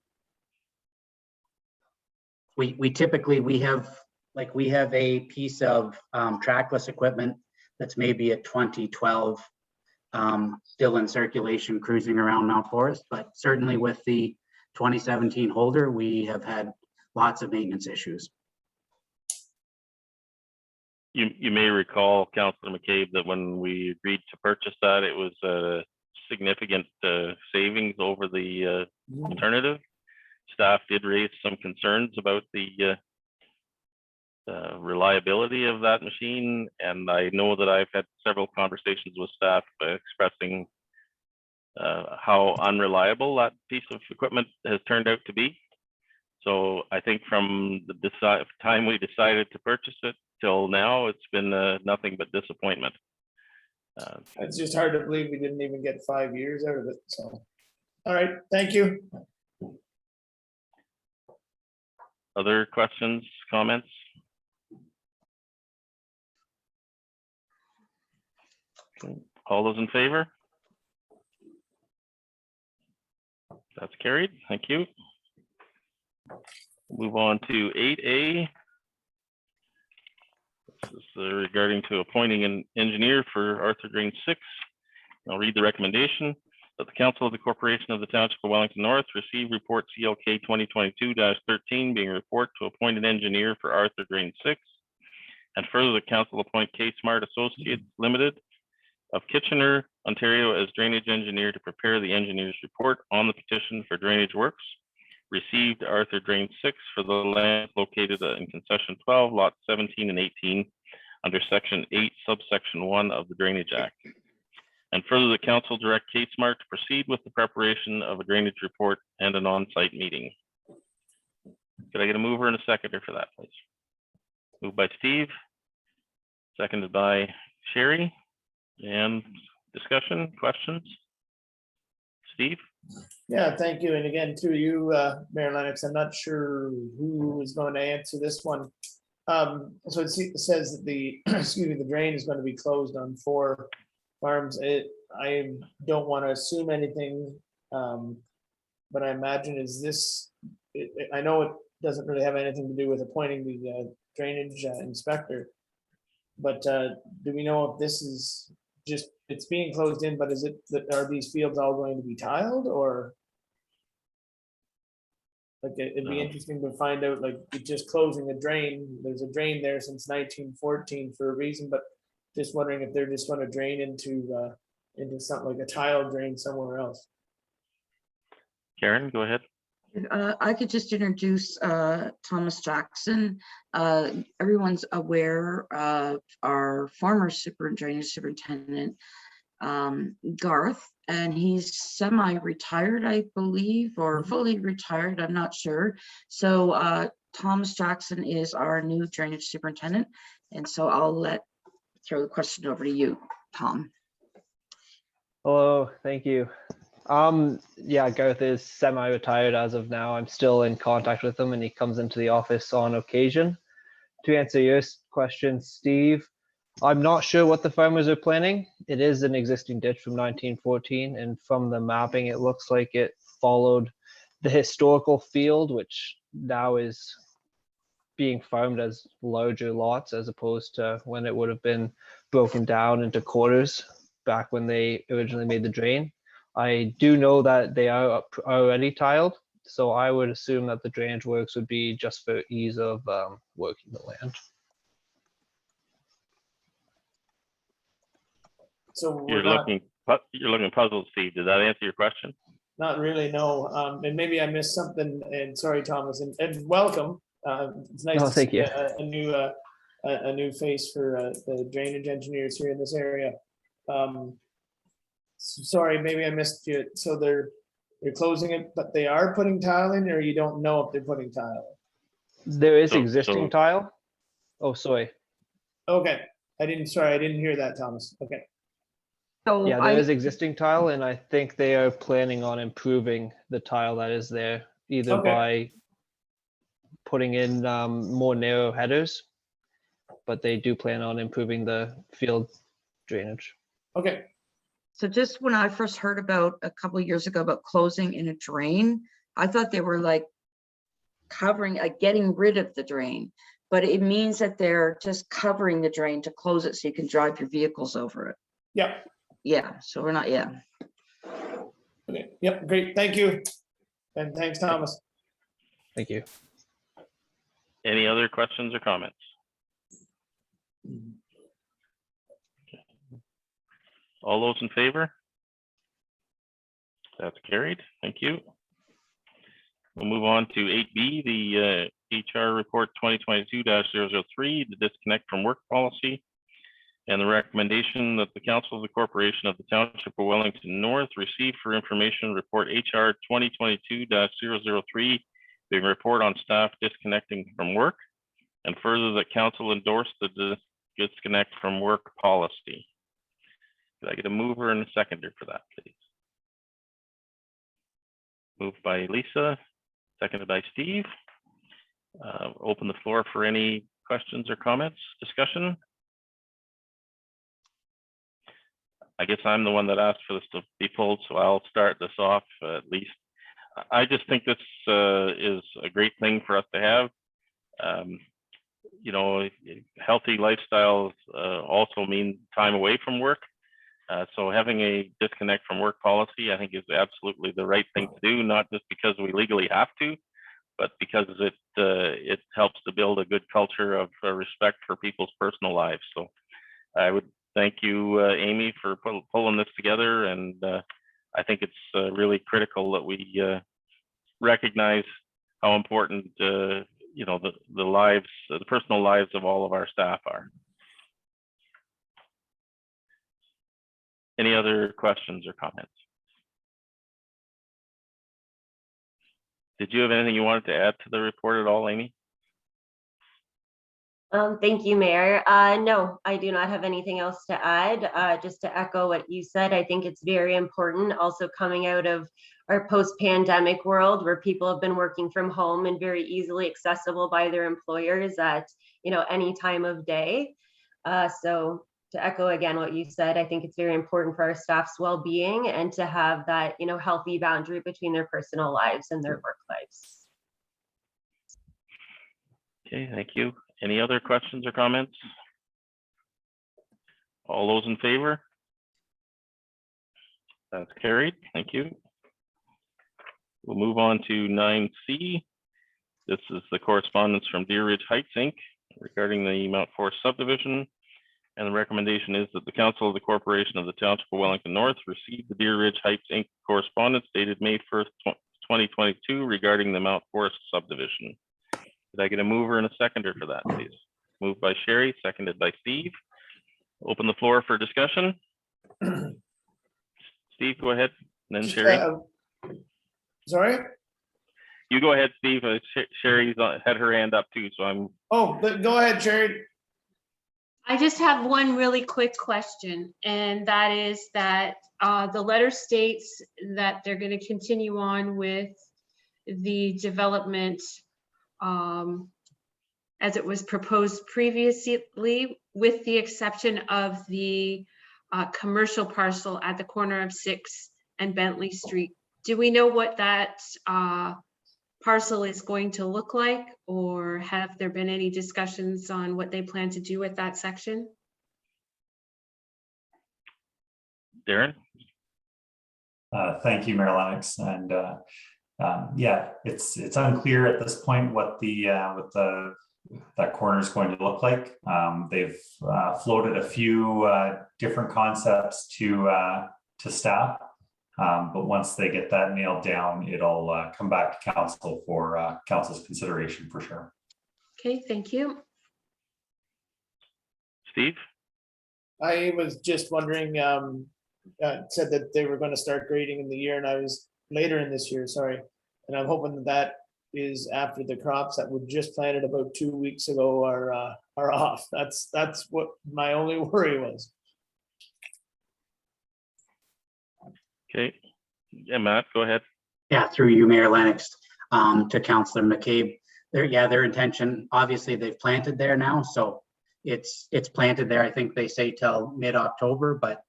We typically have a piece of trackless equipment that's maybe a 2012 still in circulation cruising around Mount Forest, but certainly with the 2017 holder, we have had lots of maintenance issues. You may recall, Councillor McCabe, that when we agreed to purchase that, it was a significant savings over the alternative. Staff did raise some concerns about the reliability of that machine, and I know that I've had several conversations with staff expressing how unreliable that piece of equipment has turned out to be. So I think from the time we decided to purchase it till now, it's been nothing but disappointment. It's just hard to believe we didn't even get 5 years out of it. So, all right, thank you. Other questions, comments? Okay. All those in favor? That's carried. Thank you. Move on to 8A. This is regarding to appointing an engineer for Arthur Drain 6. I'll read the recommendation that the Council of the Corporation of the Township of Wellington North receive report CLK 2022-13 being report to appoint an engineer for Arthur Drain 6. And further, the Council appoint K Smart Associates Limited of Kitchener, Ontario as drainage engineer to prepare the engineer's report on the petition for drainage works received Arthur Drain 6 for the land located in concession 12, lots 17 and 18 under section 8, subsection 1 of the Drainage Act. And further, the council direct K Smart to proceed with the preparation of a drainage report and an on-site meeting. Could I get a mover and a seconder for that, please? Moved by Steve, seconded by Sherry. And discussion, questions? Steve? Yeah, thank you. And again, to you, Mayor Lennox, I'm not sure who is going to answer this one. So it says that the, excuse me, the drain is going to be closed on 4 farms. I don't want to assume anything, but I imagine I know it doesn't really have anything to do with appointing the drainage inspector, but do we know if this is just, it's being closed in, but are these fields all going to be tiled, or? Like, it'd be interesting to find out, like, just closing a drain, there's a drain there since 1914 for a reason, but just wondering if they're just going to drain into something like a tile drain somewhere else. Karen, go ahead. I could just introduce Thomas Jackson. Everyone's aware of our former drainage superintendent, Garth, and he's semi-retired, I believe, or fully retired, I'm not sure. So Thomas Jackson is our new drainage superintendent, and so I'll throw the question over to you, Tom. Hello, thank you. Yeah, Garth is semi-retired as of now. I'm still in contact with him and he comes into the office on occasion. To answer your question, Steve, I'm not sure what the farmers are planning. It is an existing ditch from 1914, and from the mapping, it looks like it followed the historical field, which now is being farmed as larger lots as opposed to when it would have been broken down into quarters back when they originally made the drain. I do know that they are already tiled, so I would assume that the drainage works would be just for ease of working the land. So You're looking puzzled, Steve. Did that answer your question? Not really, no. And maybe I missed something, and sorry, Thomas, and welcome. It's nice No, to thank see you. a new face for the drainage engineers here in this area. Sorry, maybe I missed you. So they're closing it, but they are putting tile in, or you don't know if they're putting tile There is So- existing so- tile. Oh, sorry. in? Okay, I didn't hear that, Thomas. Okay, So Yeah, there is existing tile, and I think they are planning on improving the tile that is there, either Okay. by putting in more narrow headers, but they do plan on improving the field drainage. okay. So just when I first heard about a couple of years ago about closing in a drain, I thought they were like covering, like getting rid of the drain. But it means that they're just covering the drain to close it so you can drive your vehicles over it. Yep. Yeah, so we're not, yeah. Okay. Yep. Great. Thank you. And thanks, Thomas. Thank you. Any other questions or comments? All those in favor? That's carried. Thank you. We'll move on to 8B, the HR report 2022-003, the disconnect from work policy. And the recommendation that the Council of the Corporation of the Township of Wellington North receive for information report HR 2022-003, the report on staff disconnecting from work, and further that Council endorse the disconnect from work policy. Could I get a mover and a seconder for that, please? Moved by Lisa, seconded by Steve. Open the floor for any questions or comments, discussion. I guess I'm the one that asked for this to be pulled, so I'll start this off at least. I just think this is a great thing for us to have. You know, healthy lifestyles also mean time away from work. So having a disconnect from work policy, I think, is absolutely the right thing to do, not just because we legally have to, but because it helps to build a good culture of respect for people's personal lives. So I would thank you, Amy, for pulling this together, and I think it's really critical that we recognize how important you know, the lives, the personal lives of all of our staff are. Any other questions or comments? Did you have anything you wanted to add to the report at all, Amy? Thank you, Mayor. No, I do not have anything else to add. Just to echo what you said, I think it's very important also coming out of our post-pandemic world where people have been working from home and very easily accessible by their employers at, you know, any time of day. So to echo again what you said, I think it's very important for our staff's well-being and to have that, you know, healthy boundary between their personal lives and their work lives. Okay, thank you. Any other questions or comments? All those in favor? That's carried. Thank you. We'll move on to 9C. This is the correspondence from Deer Ridge Heights, Inc. regarding the Mount Forest subdivision. And the recommendation is that the Council of the Corporation of the Township of Wellington North receive the Deer Ridge Heights, Inc. correspondence dated May 1st, 2022 regarding the Mount Forest subdivision. Did I get a mover and a seconder for that, please? Moved by Sherry, seconded by Steve. Open the floor for discussion. Steve, go ahead, and then Sherry. Sorry? You go ahead, Steve. Sherry's had her hand up too, so I'm. Oh, go ahead, Sherry. I just have one really quick question, and that is that the letter states that they're going to continue on with the development as it was proposed previously, with the exception of the commercial parcel at the corner of 6th and Bentley Street. Do we know what that parcel is going to look like, or have there been any discussions on what they plan to do with that section? Darren? Thank you, Mayor Lennox. And yeah, it's unclear at this point what that corner is going to look like. They've floated a few different concepts to staff. But once they get that nailed down, it'll come back to council for council's consideration for sure. Okay, thank you. Steve? I was just wondering, said that they were going to start grading in the year, and I was later in this year, sorry. And I'm hoping that that is after the crops that were just planted about 2 weeks ago are off. That's what my only worry was. Okay. Yeah, Matt, go ahead. Yeah, through you, Mayor Lennox, to Councillor McCabe. Their intention, obviously they've planted there now, so it's planted there. I think they say till mid-October, but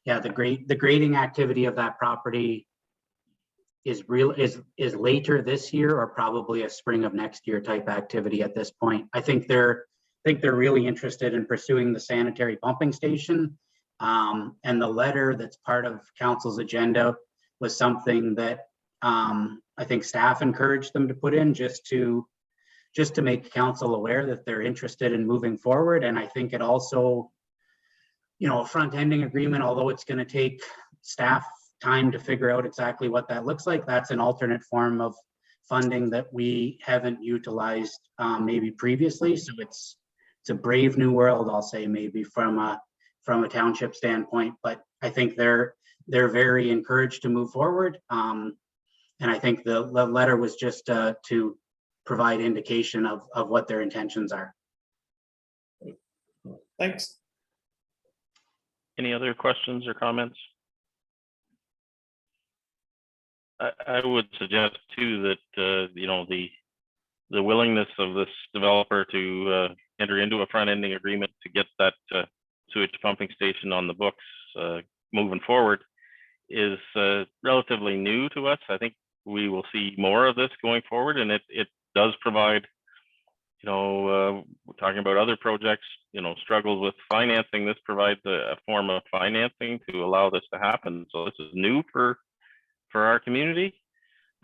yeah, the grading activity of that property is later this year, or probably a spring of next year type activity at this point. I think they're really interested in pursuing the sanitary pumping station. And the letter that's part of council's agenda was something that I think staff encouraged them to put in just to make council aware that they're interested in moving forward. And I think it also, you know, a front-ending agreement, although it's going to take staff time to figure out exactly what that looks like, that's an alternate form of funding that we haven't utilized maybe previously. So it's a brave new world, I'll say, maybe from a township standpoint, but I think they're very encouraged to move forward. And I think the letter was just to provide indication of what their intentions are. Thanks. Any other questions or comments? I would suggest too that you know, the willingness of this developer to enter into a front-ending agreement to get that sewage pumping station on the books moving forward is relatively new to us. I think we will see more of this going forward, and it does provide, you know, we're talking about other projects, you know, struggles with financing. This provides a form of financing to allow this to happen. So this is new for our community.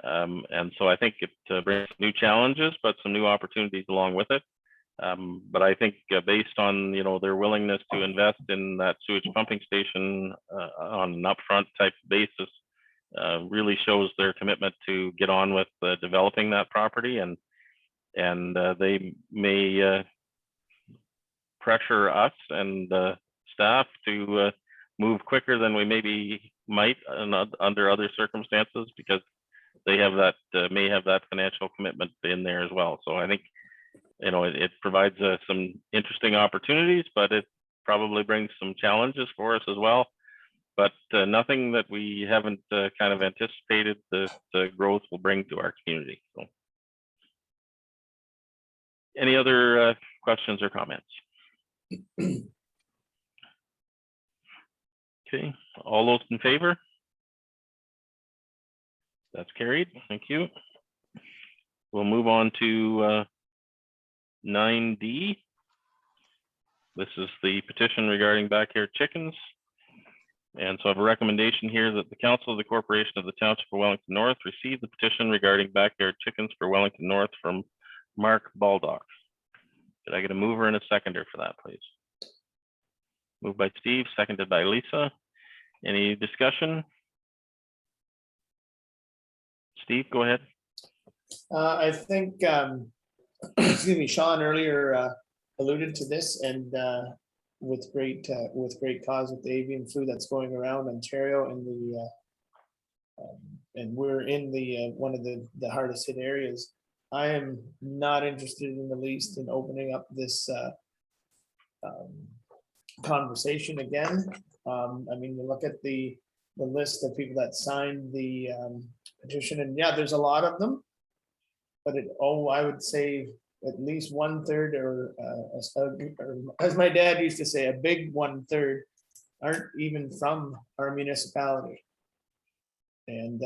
And so I think it brings new challenges, but some new opportunities along with it. But I think based on, you know, their willingness to invest in that sewage pumping station on an upfront type basis really shows their commitment to get on with developing that property, and they may pressure us and staff to move quicker than we maybe might under other circumstances, because they have that may have that financial commitment in there as well. So I think, you know, it provides some interesting opportunities, but it probably brings some challenges for us as well. But nothing that we haven't kind of anticipated the growth will bring to our community. So, any other questions or comments? Okay, all those in favor? That's carried. Thank you. We'll move on to 9D. This is the petition regarding backyard chickens. And so I have a recommendation here that the Council of the Corporation of the Township of Wellington North receive the petition regarding backyard chickens for Wellington North from Mark Baldock. Could I get a mover and a seconder for that, please? Moved by Steve, seconded by Lisa. Any discussion? Steve, go ahead. I think, excuse me, Sean earlier alluded to this, and with great cause with the avian flu that's going around Ontario, and we're in the one of the hardest hit areas. I am not interested in the least in opening up this conversation again. I mean, you look at the list of people that signed the petition, and yeah, there's a lot of them, but I would say at least 1/3, or as my dad used to say, a big 1/3 aren't even from our municipality. And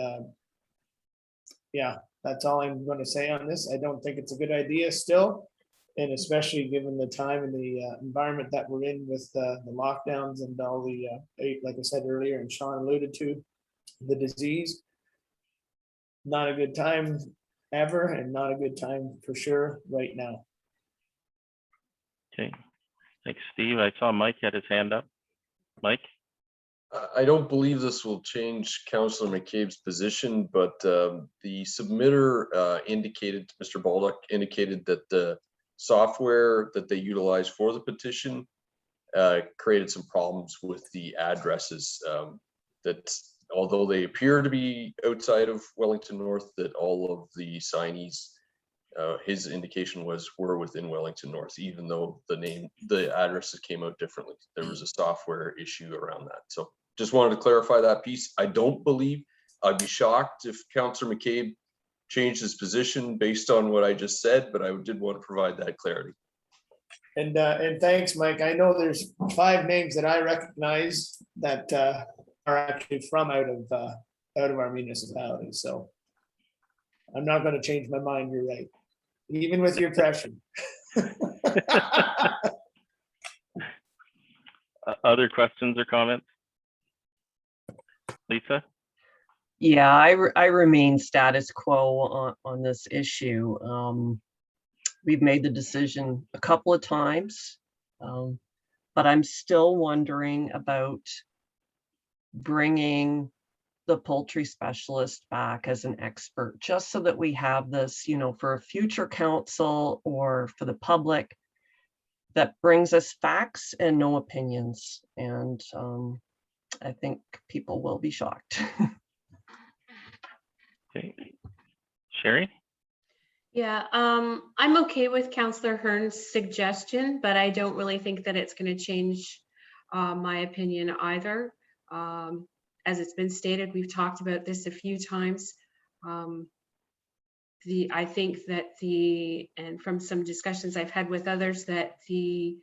yeah, that's all I'm going to say on this. I don't think it's a good idea still, and especially given the time and the environment that we're in with the lockdowns and all the, like I said earlier, and Sean alluded to, the disease. Not a good time ever, and not a good time for sure right now. Okay, thanks, Steve. I saw Mike had his hand up. Mike? I don't believe this will change Councillor McCabe's position, but the submitter indicated, Mr. Baldock indicated that the software that they utilize for the petition created some problems with the addresses, that although they appear to be outside of Wellington North, that all of the signees, his indication was, were within Wellington North, even though the addresses came out differently. There was a software issue around that. So just wanted to clarify that piece. I don't believe, I'd be shocked if Councillor McCabe changed his position based on what I just said, but I did want to provide that clarity. And thanks, Mike. I know there's 5 names that I recognize that are actually from out of our municipality. So I'm not going to change my mind. You're right, even with your pressure. Other questions or comments? Lisa? Yeah, I remain status quo on this issue. We've made the decision a couple of times, but I'm still wondering about bringing the poultry specialist back as an expert, just so that we have this, you know, for a future council or for the public, that brings us facts and no opinions. And I think people will be shocked. Okay, Sherry? Yeah, I'm okay with Councillor Hearn's suggestion, but I don't really think that it's going to change my opinion either. As it's been stated, we've talked about this a few times. I think that and from some discussions I've had with others, that the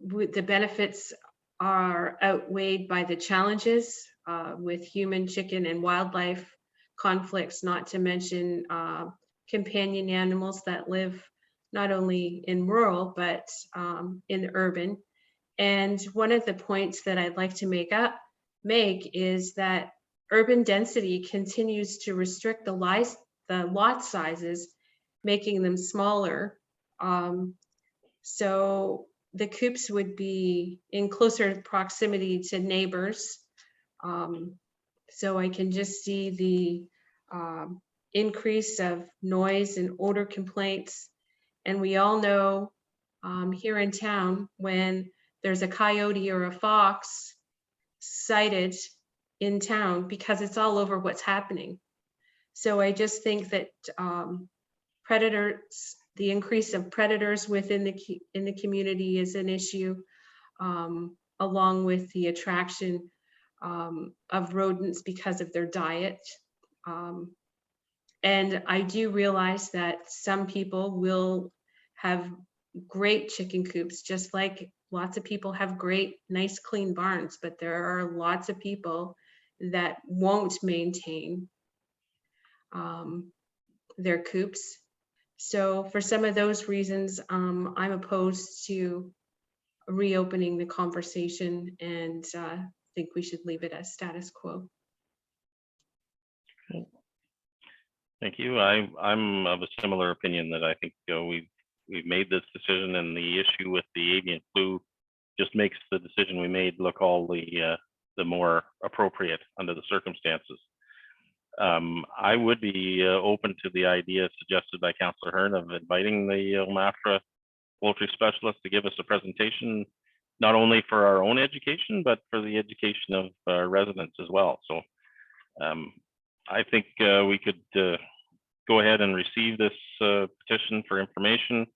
benefits are outweighed by the challenges with human, chicken, and wildlife conflicts, not to mention companion animals that live not only in rural, but in urban. And one of the points that I'd like to make is that urban density continues to restrict the lot sizes, making them smaller. So the coops would be in closer proximity to neighbors. So I can just see the increase of noise and odor complaints. And we all know here in town, when there's a coyote or a fox sighted in town, because it's all over what's happening. So I just think that predators, the increase of predators within the community is an issue, along with the attraction of rodents because of their diet. And I do realize that some people will have great chicken coops, just like lots of people have great, nice, clean barns, but there are lots of people that won't maintain their coops. So for some of those reasons, I'm opposed to reopening the conversation, and think we should leave it as status quo. Okay. Thank you. I'm of a similar opinion, that I think we've made this decision, and the issue with the avian flu just makes the decision we made look all the more appropriate under the circumstances. I would be open to the idea suggested by Councillor Hearn of inviting the OMAFRA poultry specialist to give us a presentation, not only for our own education, but for the education of our residents as well. So I think we could go ahead and receive this petition for information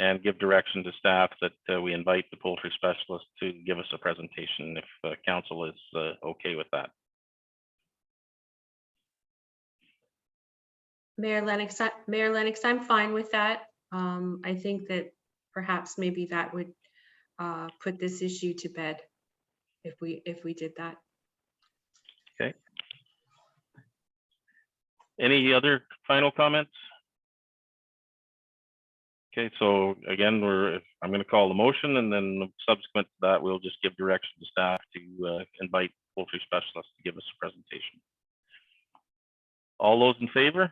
and give direction to staff that we invite the poultry specialist to give us a presentation if council is okay with that. Mayor Lennox, I'm fine with that. I think that perhaps maybe that would put this issue to bed if we did that. Okay. Any other final comments? Okay, so again, I'm going to call the motion, and then subsequent to that, we'll just give direction to staff to invite poultry specialists to give us a presentation. All those in favor?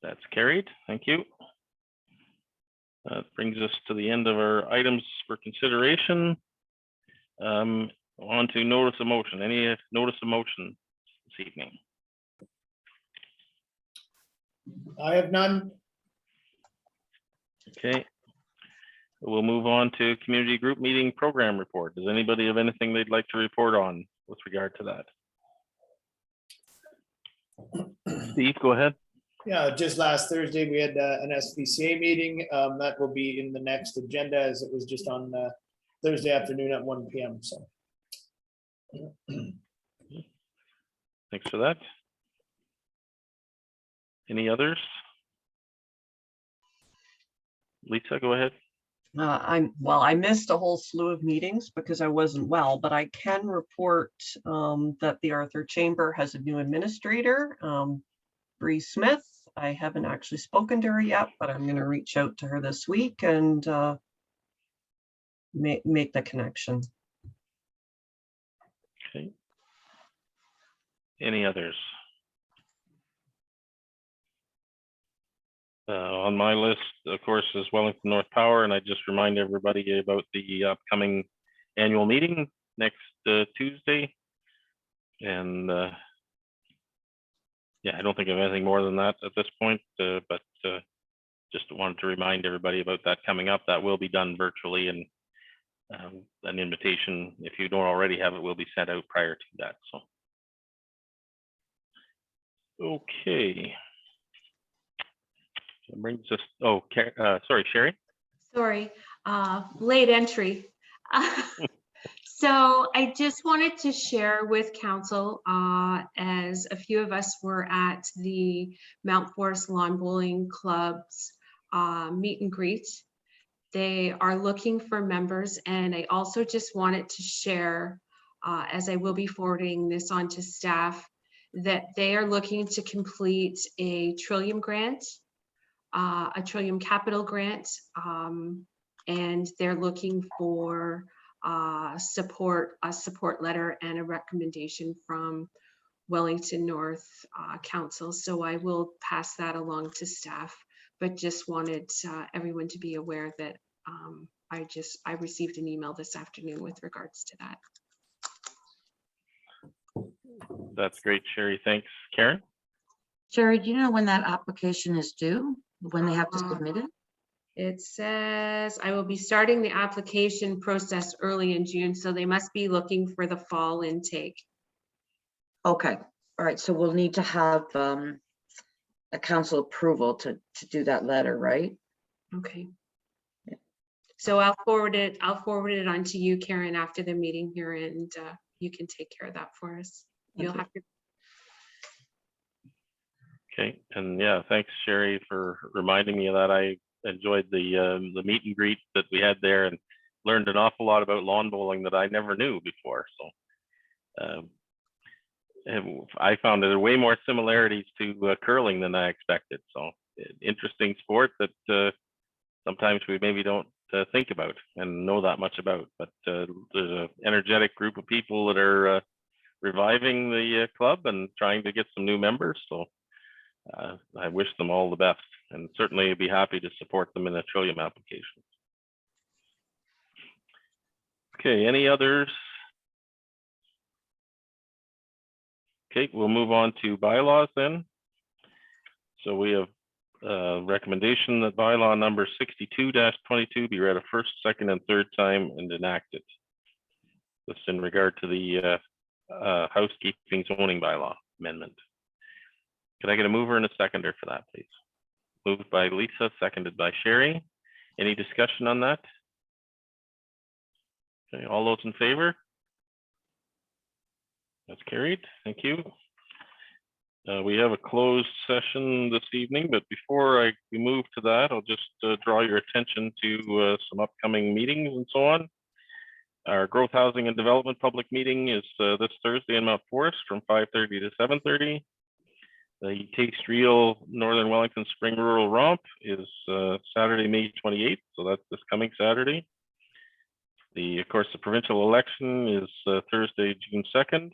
That's carried. Thank you. That brings us to the end of our items for consideration. On to notice of motion. Any notice of motion this evening? I have none. Okay. We'll move on to community group meeting program report. Does anybody have anything they'd like to report on with regard to that? Steve, go ahead. Yeah, just last Thursday, we had an SPCA meeting. That will be in the next agenda, as it was just on Thursday afternoon at 1 p.m. So. Thanks for that. Any others? Lisa, go ahead. I missed a whole slew of meetings because I wasn't well, but I can report that the Arthur Chamber has a new administrator, Bree Smith. I haven't actually spoken to her yet, but I'm going to reach out to her this week and make the connection. Okay. Any others? On my list, of course, is Wellington North Power, and I just remind everybody about the upcoming annual meeting next Tuesday. And yeah, I don't think of anything more than that at this point, but just wanted to remind everybody about that coming up. That will be done virtually, and an invitation, if you don't already have it, will be sent out prior to that. So, okay. That brings us, sorry, Sherry. Sorry, late entry. So I just wanted to share with council, as a few of us were at the Mount Forest Lawn Bowling Club's meet and greet. They are looking for members, and I also just wanted to share, as I will be forwarding this on to staff, that they are looking to complete a Trillium grant, a Trillium Capital grant, and they're looking for a support letter and a recommendation from Wellington North Council. So I will pass that along to staff, but just wanted everyone to be aware that I received an email this afternoon with regards to that. That's great, Sherry. Thanks. Karen? Sherry, do you know when that application is due? When they have to submit it? It says I will be starting the application process early in June, so they must be looking for the fall intake. Okay, all right, so we'll need to have a council approval to do that letter, right? Okay. Yeah. So I'll forward it on to you, Karen, after the meeting here, and you can take care of that for us. You'll have to. Okay, and yeah, thanks, Sherry, for reminding me of that. I enjoyed the meet and greet that we had there and learned an awful lot about lawn bowling that I never knew before. So I found there way more similarities to curling than I expected. So interesting sport that sometimes we maybe don't think about and know that much about. But there's an energetic group of people that are reviving the club and trying to get some new members. So I wish them all the best, and certainly be happy to support them in a Trillium application. Okay, any others? Okay, we'll move on to bylaws then. So we have a recommendation that bylaw number 62-22 be read a first, second, and third time and enacted. This in regard to the housekeeping zoning bylaw amendment. Can I get a mover and a seconder for that, please? Moved by Lisa, seconded by Sherry. Any discussion on that? Okay, all those in favor? That's carried. Thank you. We have a closed session this evening, but before we move to that, I'll just draw your attention to some upcoming meetings and so on. Our Growth, Housing, and Development public meeting is this Thursday in Mount Forest from 5:30 to 7:30. The Taste Real Northern Wellington Spring Rural Romp is Saturday, May 28th, so that's this coming Saturday. Of course, the provincial election is Thursday, June 2nd,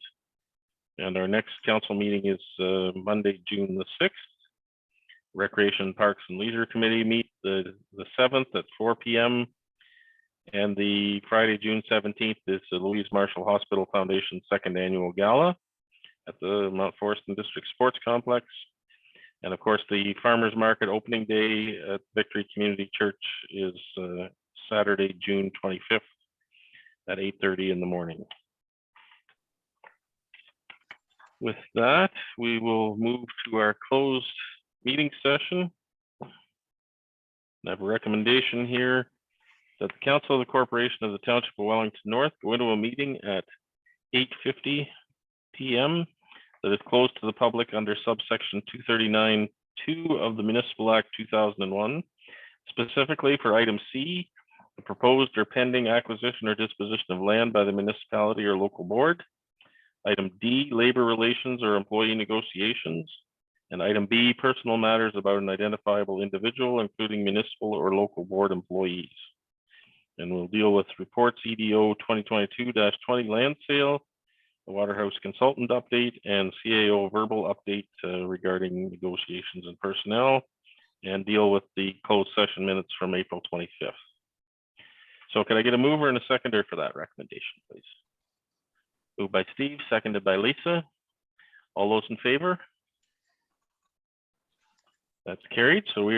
and our next council meeting is Monday, June the 6th. Recreation, Parks, and Leisure Committee meet the 7th at 4 p.m. And the Friday, June 17th is the Louise Marshall Hospital Foundation second annual gala at the Mount Forest and District Sports Complex. And of course, the farmers market opening day at Victory Community Church is Saturday, June 25th at 8:30 in the morning. With that, we will move to our closed meeting session. I have a recommendation here that the Council of the Corporation of the Township of Wellington North go into a meeting at 8:50 p.m. that is closed to the public under subsection 239(2) of the Municipal Act 2001, specifically for item C, the proposed or pending acquisition or disposition of land by the municipality or local board. Item D, labor relations or employee negotiations. And item B, personal matters about an identifiable individual, including municipal or local board employees. And we'll deal with reports EDO 2022-20 land sale, the Waterhouse consultant update, and CAO verbal update regarding negotiations and personnel, and deal with the closed session minutes from April 25th. So can I get a mover and a seconder for that recommendation, please? Moved by Steve, seconded by Lisa. All those in favor? That's carried. So we are